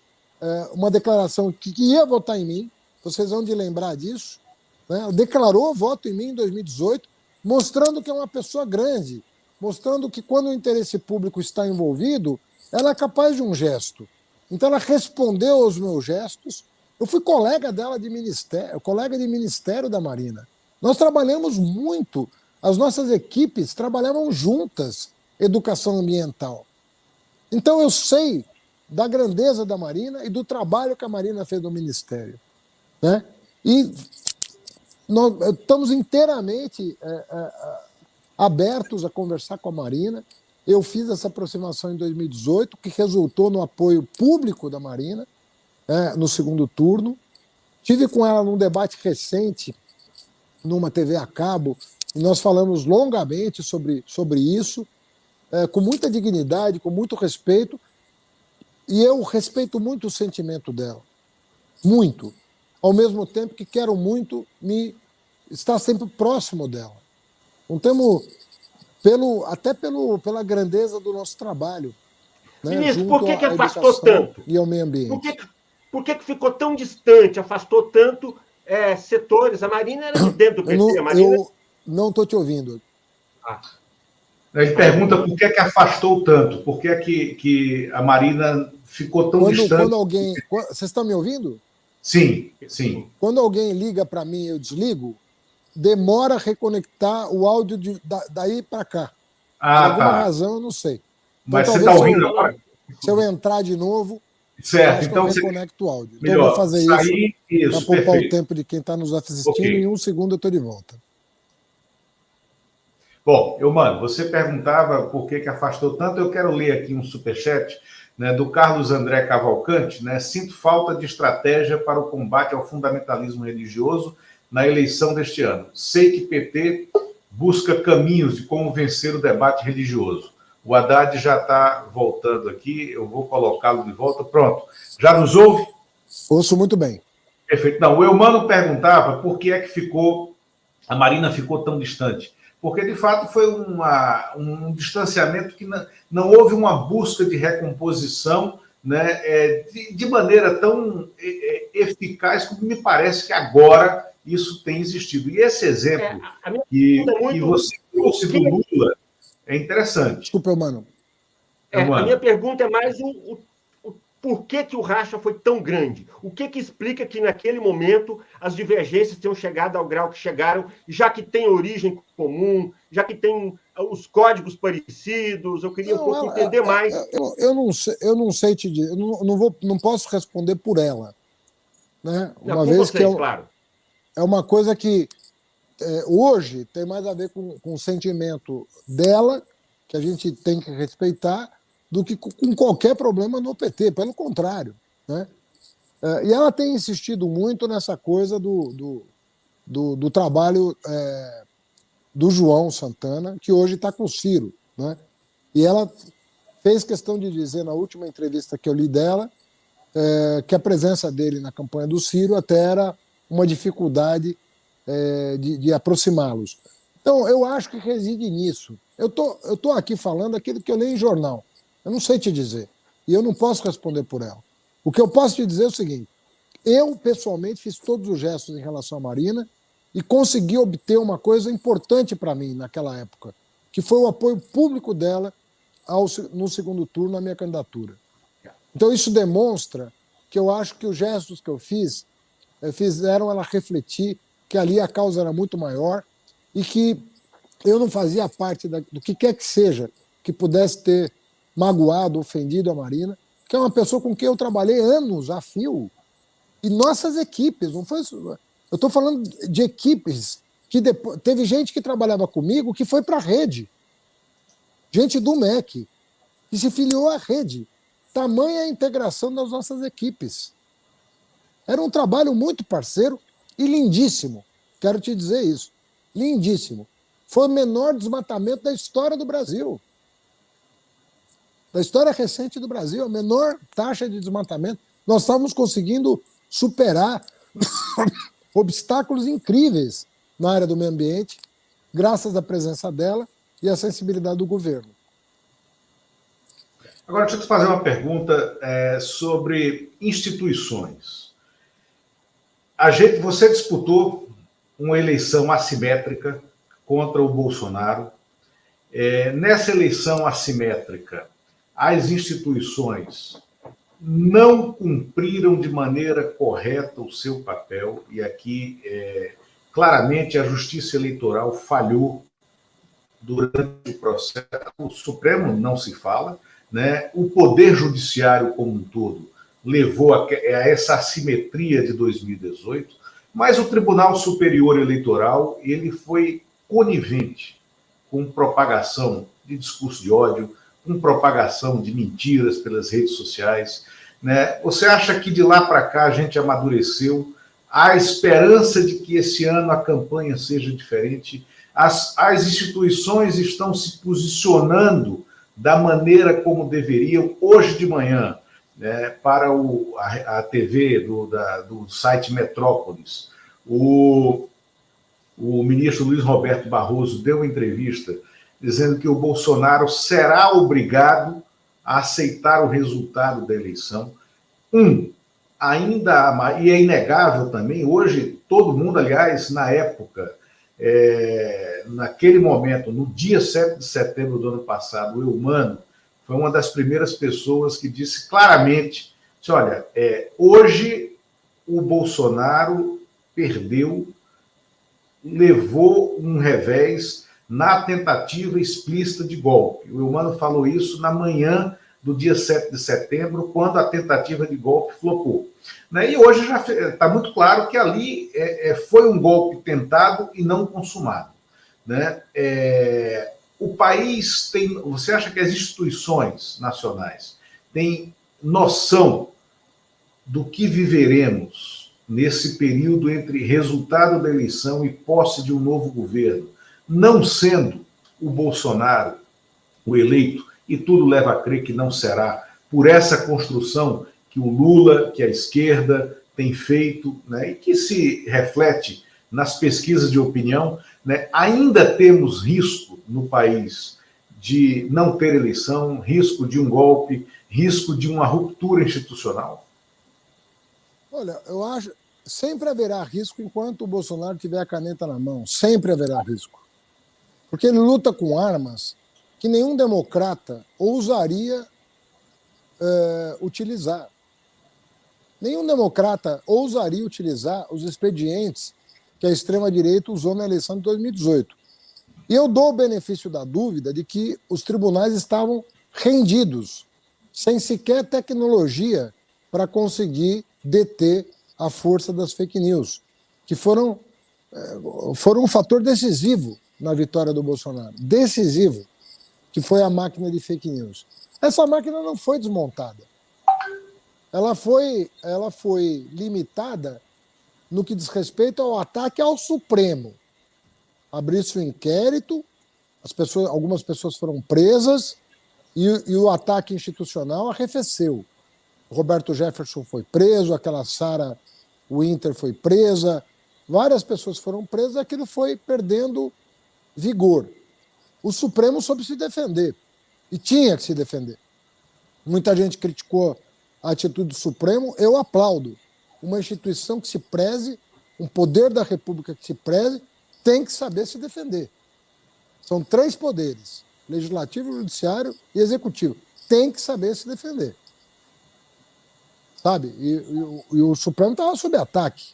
uma declaração que ia votar em mim, vocês vão de lembrar disso, né? Ela declarou voto em mim em 2018, mostrando que é uma pessoa grande, mostrando que quando o interesse público está envolvido, ela é capaz de um gesto. Então ela respondeu aos meus gestos. Eu fui colega dela de ministério, colega de ministério da Marina. Nós trabalhamos muito, as nossas equipes trabalhavam juntas, educação ambiental. Então eu sei da grandeza da Marina e do trabalho que a Marina fez no Ministério. Né? E nós estamos inteiramente abertos a conversar com a Marina. Eu fiz essa aproximação em 2018, que resultou no apoio público da Marina, no segundo turno. Tive com ela num debate recente, numa TV a cabo, e nós falamos longamente sobre isso, com muita dignidade, com muito respeito, E eu respeito muito o sentimento dela. Muito. Ao mesmo tempo que quero muito estar sempre próximo dela. Não temos, até pela grandeza do nosso trabalho. Né, Ministro, por que afastou tanto? E ao meio ambiente. Por que ficou tão distante, afastou tanto setores? A Marina era de dentro do PT. Eu não estou te ouvindo. Ele pergunta por que afastou tanto, por que a Marina ficou tão distante. Vocês estão me ouvindo? Sim, sim. Quando alguém liga para mim e eu desligo, demora a reconectar o áudio daí para cá. Por alguma razão, eu não sei. Então, mas você está ouvindo agora? Se eu entrar de novo, certo, então eu reconecto o áudio. Melhor, então eu vou fazer isso para poupar o tempo de quem está nos assistindo. Em um segundo eu estou de volta. Bom, Eumano, você perguntava por que afastou tanto. Eu quero ler aqui um superchat, né, do Carlos André Cavalcante. Né? Sinto falta de estratégia para o combate ao fundamentalismo religioso na eleição deste ano. Sei que PT busca caminhos de como vencer o debate religioso. O Haddad já está voltando aqui, eu vou colocá-lo de volta. Pronto. Já nos ouve? Ouço muito bem. Perfeito. Não, o Eumano perguntava por que a Marina ficou tão distante. Porque, de fato, foi um distanciamento que não houve uma busca de recomposição, né, de maneira tão eficaz como me parece que agora isso tem existido. E esse exemplo que você trouxe do Lula é interessante. Desculpa, mano. A minha pergunta é mais por que o racha foi tão grande? O que explica que, naquele momento, as divergências tenham chegado ao grau que chegaram, já que tem origem comum, já que tem os códigos parecidos? Eu queria entender mais. Eu não sei te dizer, não posso responder por ela. Né? Claro. É uma coisa que hoje tem mais a ver com o sentimento dela, que a gente tem que respeitar, do que com qualquer problema no PT, pelo contrário. Né? E ela tem insistido muito nessa coisa do trabalho do João Santana, que hoje está com o Ciro. Né? E ela fez questão de dizer, na última entrevista que eu li dela, que a presença dele na campanha do Ciro até era uma dificuldade de aproximá-los. Então, eu acho que reside nisso. Eu tô aqui falando aquilo que eu leio em jornal. Eu não sei te dizer. E eu não posso responder por ela. O que eu posso te dizer é o seguinte: eu, pessoalmente, fiz todos os gestos em relação à Marina e consegui obter uma coisa importante para mim naquela época, que foi o apoio público dela no segundo turno à minha candidatura. Então, isso demonstra que eu acho que os gestos que eu fiz fizeram ela refletir que ali a causa era muito maior e que eu não fazia parte do que quer que seja que pudesse ter magoado, ofendido a Marina, que é uma pessoa com quem eu trabalhei anos a fio. E nossas equipes, não foi isso. Eu estou falando de equipes que depois, teve gente que trabalhava comigo que foi para a rede. Gente do MEC, que se filiou à rede. Tamanha a integração das nossas equipes. Era um trabalho muito parceiro e lindíssimo. Quero te dizer isso. Lindíssimo. Foi o menor desmatamento da história do Brasil. Da história recente do Brasil, a menor taxa de desmatamento. Nós estávamos conseguindo superar obstáculos incríveis na área do meio ambiente, graças à presença dela e à sensibilidade do governo. Agora, deixa eu te fazer uma pergunta sobre instituições. Você disputou uma eleição assimétrica contra o Bolsonaro. Nessa eleição assimétrica, as instituições não cumpriram de maneira correta o seu papel, e aqui, claramente, a Justiça Eleitoral falhou durante o processo. O Supremo não se fala, né? O Poder Judiciário como um todo levou a essa assimetria de 2018, mas o Tribunal Superior Eleitoral ele foi conivente com propagação de discurso de ódio, com propagação de mentiras pelas redes sociais. Né? Você acha que de lá para cá a gente amadureceu? Há esperança de que esse ano a campanha seja diferente? As instituições estão se posicionando da maneira como deveriam. Hoje de manhã, né, para a TV do site Metrópolis. O ministro Luiz Roberto Barroso deu uma entrevista dizendo que o Bolsonaro será obrigado a aceitar o resultado da eleição. Ainda, e é inegável também, hoje todo mundo, aliás, na época, naquele momento, no dia 7 de setembro do ano passado, o Eumano foi uma das primeiras pessoas que disse claramente, olha, hoje o Bolsonaro perdeu, levou um revés na tentativa explícita de golpe. O Eumano falou isso na manhã do dia 7 de setembro, quando a tentativa de golpe flopou. E hoje já está muito claro que ali foi um golpe tentado e não consumado. O país tem... Você acha que as instituições nacionais têm noção do que viveremos nesse período entre resultado da eleição e posse de um novo governo, não sendo o Bolsonaro o eleito, e tudo leva a crer que não será, por essa construção que o Lula, que a esquerda tem feito, e que se reflete nas pesquisas de opinião, ainda temos risco no país de não ter eleição, risco de um golpe, risco de uma ruptura institucional? Olha, eu acho que sempre haverá risco enquanto o Bolsonaro tiver a caneta na mão, sempre haverá risco. Porque ele luta com armas que nenhum democrata ousaria utilizar. Nenhum democrata ousaria utilizar os expedientes que a extrema-direita usou na eleição de 2018. E eu dou o benefício da dúvida de que os tribunais estavam rendidos, sem sequer tecnologia para conseguir deter a força das fake news, que foram um fator decisivo na vitória do Bolsonaro. Decisivo, que foi a máquina de fake news. Essa máquina não foi desmontada. Ela foi limitada no que diz respeito ao ataque ao Supremo. Abriu-se um inquérito, algumas pessoas foram presas e o ataque institucional arrefeceu. O Roberto Jefferson foi preso, aquela Sarah Winter foi presa, várias pessoas foram presas, aquilo foi perdendo vigor. O Supremo soube se defender, e tinha que se defender. Muita gente criticou a atitude do Supremo, eu aplaudo. Uma instituição que se preze, um poder da República que se preze, tem que saber se defender. São 3 poderes, legislativo, judiciário e executivo. Tem que saber se defender. Sabe? E o Supremo estava sob ataque,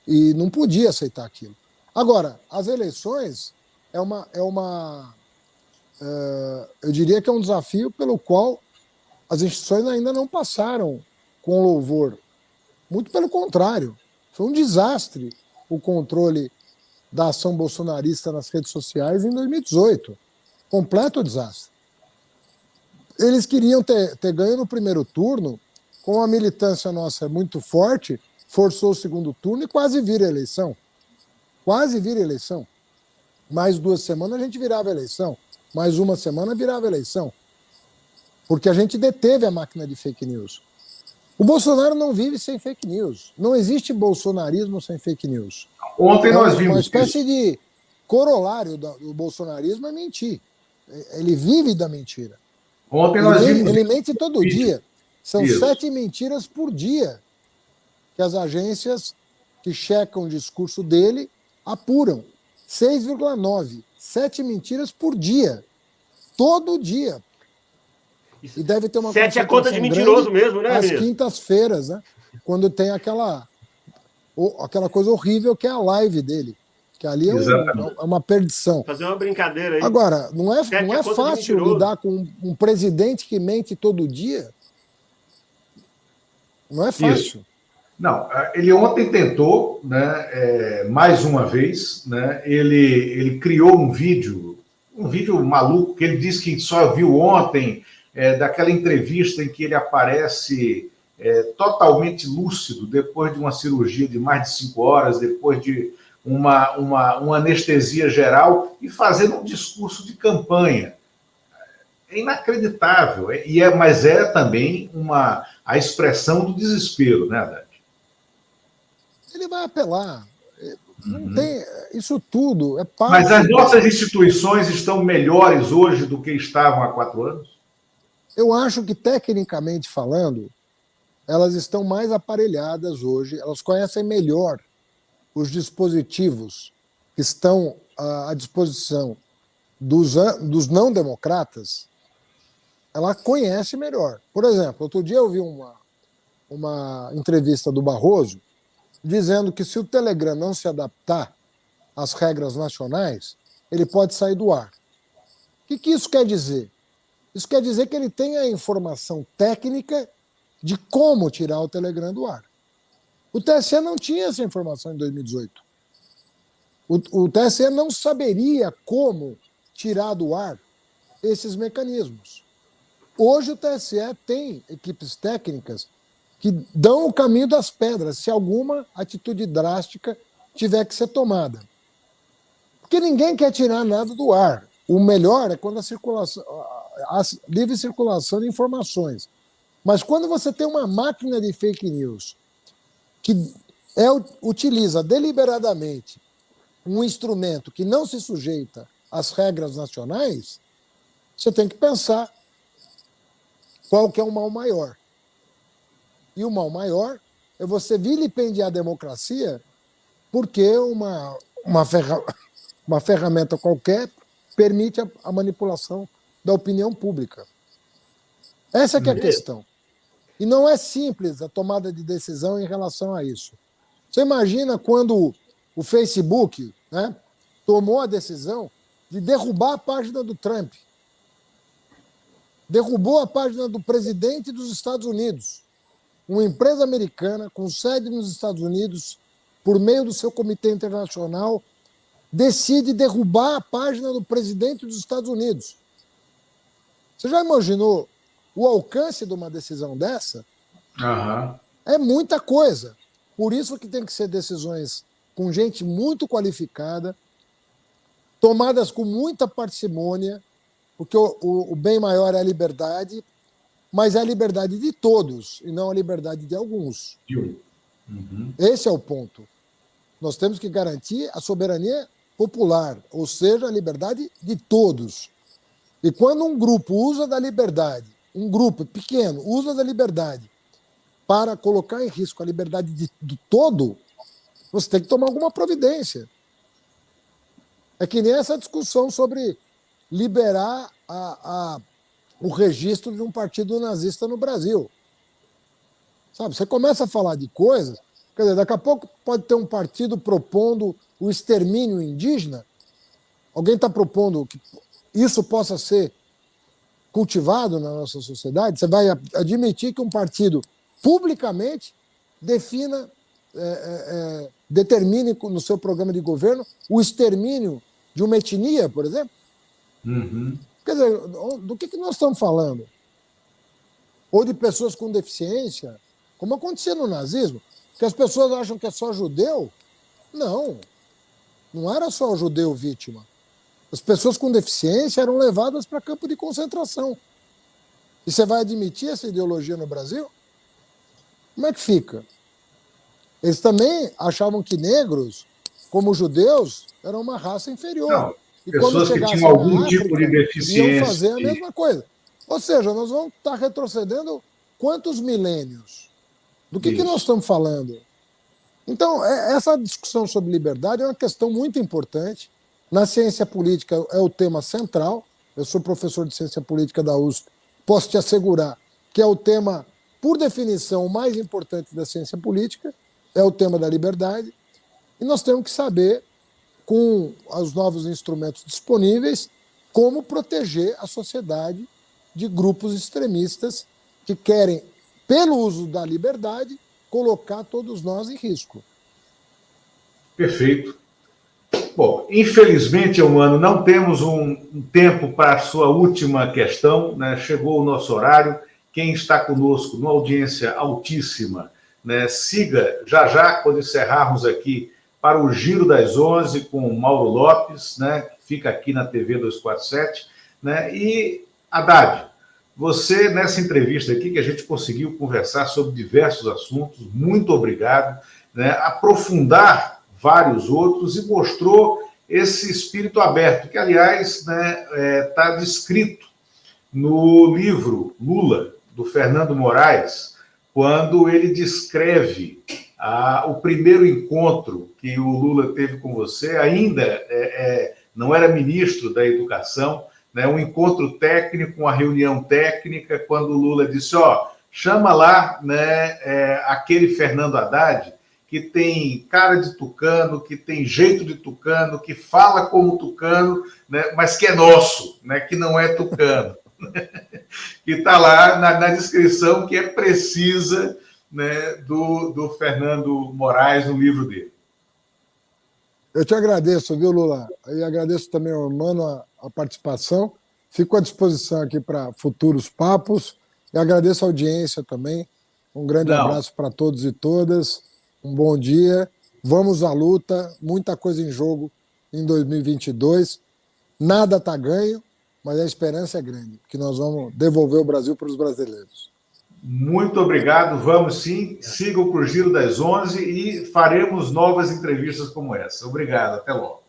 e não podia aceitar aquilo. Agora, as eleições eu diria que é um desafio pelo qual as instituições ainda não passaram com louvor. Muito pelo contrário. Foi um desastre o controle da ação bolsonarista nas redes sociais em 2018. Completo desastre. Eles queriam ter ganho no primeiro turno, como a militância nossa é muito forte, forçou o segundo turno e quase vira a eleição. Quase vira a eleição. Mais 2 semanas a gente virava a eleição. Mais 1 semana virava a eleição. Porque a gente deteve a máquina de fake news. O Bolsonaro não vive sem fake news. Não existe bolsonarismo sem fake news. Ontem nós vimos uma espécie de corolário do bolsonarismo é mentir. Ele vive da mentira. Ontem nós vimos. Ele mente todo dia. São 7 mentiras por dia que as agências que checam o discurso dele apuram. 6,9. 7 mentiras por dia. Todo dia. E deve ter uma 7 é conta de mentiroso mesmo, né, às quintas-feiras, quando tem aquela coisa horrível que é a live dele. Que ali é uma perdição. Fazer uma brincadeira aí. Agora, não é fácil lidar com um presidente que mente todo dia. Não é fácil. Isso. Não, ele ontem tentou, mais uma vez, ele criou um vídeo maluco, que ele disse que só viu ontem, daquela entrevista em que ele aparece totalmente lúcido, depois de uma cirurgia de mais de 5 horas, depois de uma anestesia geral, e fazendo um discurso de campanha. é inacreditável, mas é também a expressão do desespero, né, Haddad? Ele vai apelar. Não tem, isso tudo é parte... Mas as nossas instituições estão melhores hoje do que estavam há 4 anos? Eu acho que, tecnicamente falando, elas estão mais aparelhadas hoje, elas conhecem melhor os dispositivos que estão à disposição dos não-democratas, ela conhece melhor. Por exemplo, outro dia eu vi uma entrevista do Barroso dizendo que se o Telegram não se adaptar às regras nacionais, ele pode sair do ar. O que isso quer dizer? Isso quer dizer que ele tem a informação técnica de como tirar o Telegram do ar. O TSE não tinha essa informação em 2018. O TSE não saberia como tirar do ar esses mecanismos. Hoje o TSE tem equipes técnicas que dão o caminho das pedras, se alguma atitude drástica tiver que ser tomada. Porque ninguém quer tirar nada do ar. O melhor é quando a livre circulação de informações. Mas quando você tem uma máquina de fake news que utiliza deliberadamente um instrumento que não se sujeita às regras nacionais, você tem que pensar qual que é o mal maior. E o mal maior é você vilipendiar a democracia porque uma ferramenta qualquer permite a manipulação da opinião pública. Essa que é a questão. E não é simples a tomada de decisão em relação a isso. Você imagina quando o Facebook, né, tomou a decisão de derrubar a página do Trump, derrubou a página do presidente dos Estados Unidos, uma empresa americana com sede nos Estados Unidos, por meio do seu comitê internacional, decide derrubar a página do presidente dos Estados Unidos. Você já imaginou o alcance de uma decisão dessa? É muita coisa. Por isso que tem que ser decisões com gente muito qualificada, tomadas com muita parcimônia, porque o bem maior é a liberdade, mas é a liberdade de todos e não a liberdade de alguns. Esse é o ponto. Nós temos que garantir a soberania popular, ou seja, a liberdade de todos. E quando um grupo usa da liberdade, um grupo pequeno usa da liberdade para colocar em risco a liberdade do todo, você tem que tomar alguma providência. É que nem essa discussão sobre liberar o registro de um partido nazista no Brasil. Sabe, você começa a falar de coisas, quer dizer, daqui a pouco pode ter um partido propondo o extermínio indígena. Alguém está propondo que isso possa ser cultivado na nossa sociedade? Você vai admitir que um partido publicamente determine no seu programa de governo o extermínio de uma etnia, por exemplo? Quer dizer, do que nós estamos falando? Ou de pessoas com deficiência, como acontecia no nazismo, que as pessoas acham que é só judeu. Não era só o judeu vítima. As pessoas com deficiência eram levadas para campo de concentração. E você vai admitir essa ideologia no Brasil? Como é que fica? Eles também achavam que negros, como judeus, eram uma raça inferior. Não, e pessoas que tinham algum tipo de deficiência iam fazer a mesma coisa. Ou seja, nós vamos estar retrocedendo quantos milênios? Do que nós estamos falando? Então, essa discussão sobre liberdade é uma questão muito importante. Na ciência política é o tema central. Eu sou professor de ciência política da USP. Posso te assegurar que é o tema, por definição, o mais importante da ciência política, é o tema da liberdade. E nós temos que saber, com os novos instrumentos disponíveis, como proteger a sociedade de grupos extremistas que querem, pelo uso da liberdade, colocar todos nós em risco. Perfeito. Bom, infelizmente, Eumano, não temos um tempo para a sua última questão, né? Chegou o nosso horário. Quem está conosco, numa audiência altíssima, né? Siga já, quando encerrarmos aqui, para o Giro das 11 com o Mauro Lopes, né? Que fica aqui na TV 247, né? E Haddad, você, nessa entrevista aqui, que a gente conseguiu conversar sobre diversos assuntos, muito obrigado, né, aprofundar vários outros e mostrou esse espírito aberto, que, aliás, né, está descrito no livro Lula, do Fernando Moraes, quando ele descreve o primeiro encontro que o Lula teve com você, ainda não era ministro da Educação, né, um encontro técnico, uma reunião técnica, quando o Lula disse, chama lá, né, aquele Fernando Haddad, que tem cara de tucano, que tem jeito de tucano, que fala como tucano, né, mas que é nosso, né, que não é tucano. Que está lá na descrição que é precisa, né, do Fernando Moraes no livro dele. Eu te agradeço, viu, Lula? E agradeço também ao Mano a participação. Fico à disposição aqui para futuros papos. E agradeço a audiência também. Um grande abraço para todos e todas. Um bom dia. Vamos à luta. Muita coisa em jogo em 2022. Nada está ganho, mas a esperança é grande, que nós vamos devolver o Brasil para os brasileiros. Muito obrigado, vamos sim. Sigam para o Giro das 11 e faremos novas entrevistas como essa. Obrigado, até logo.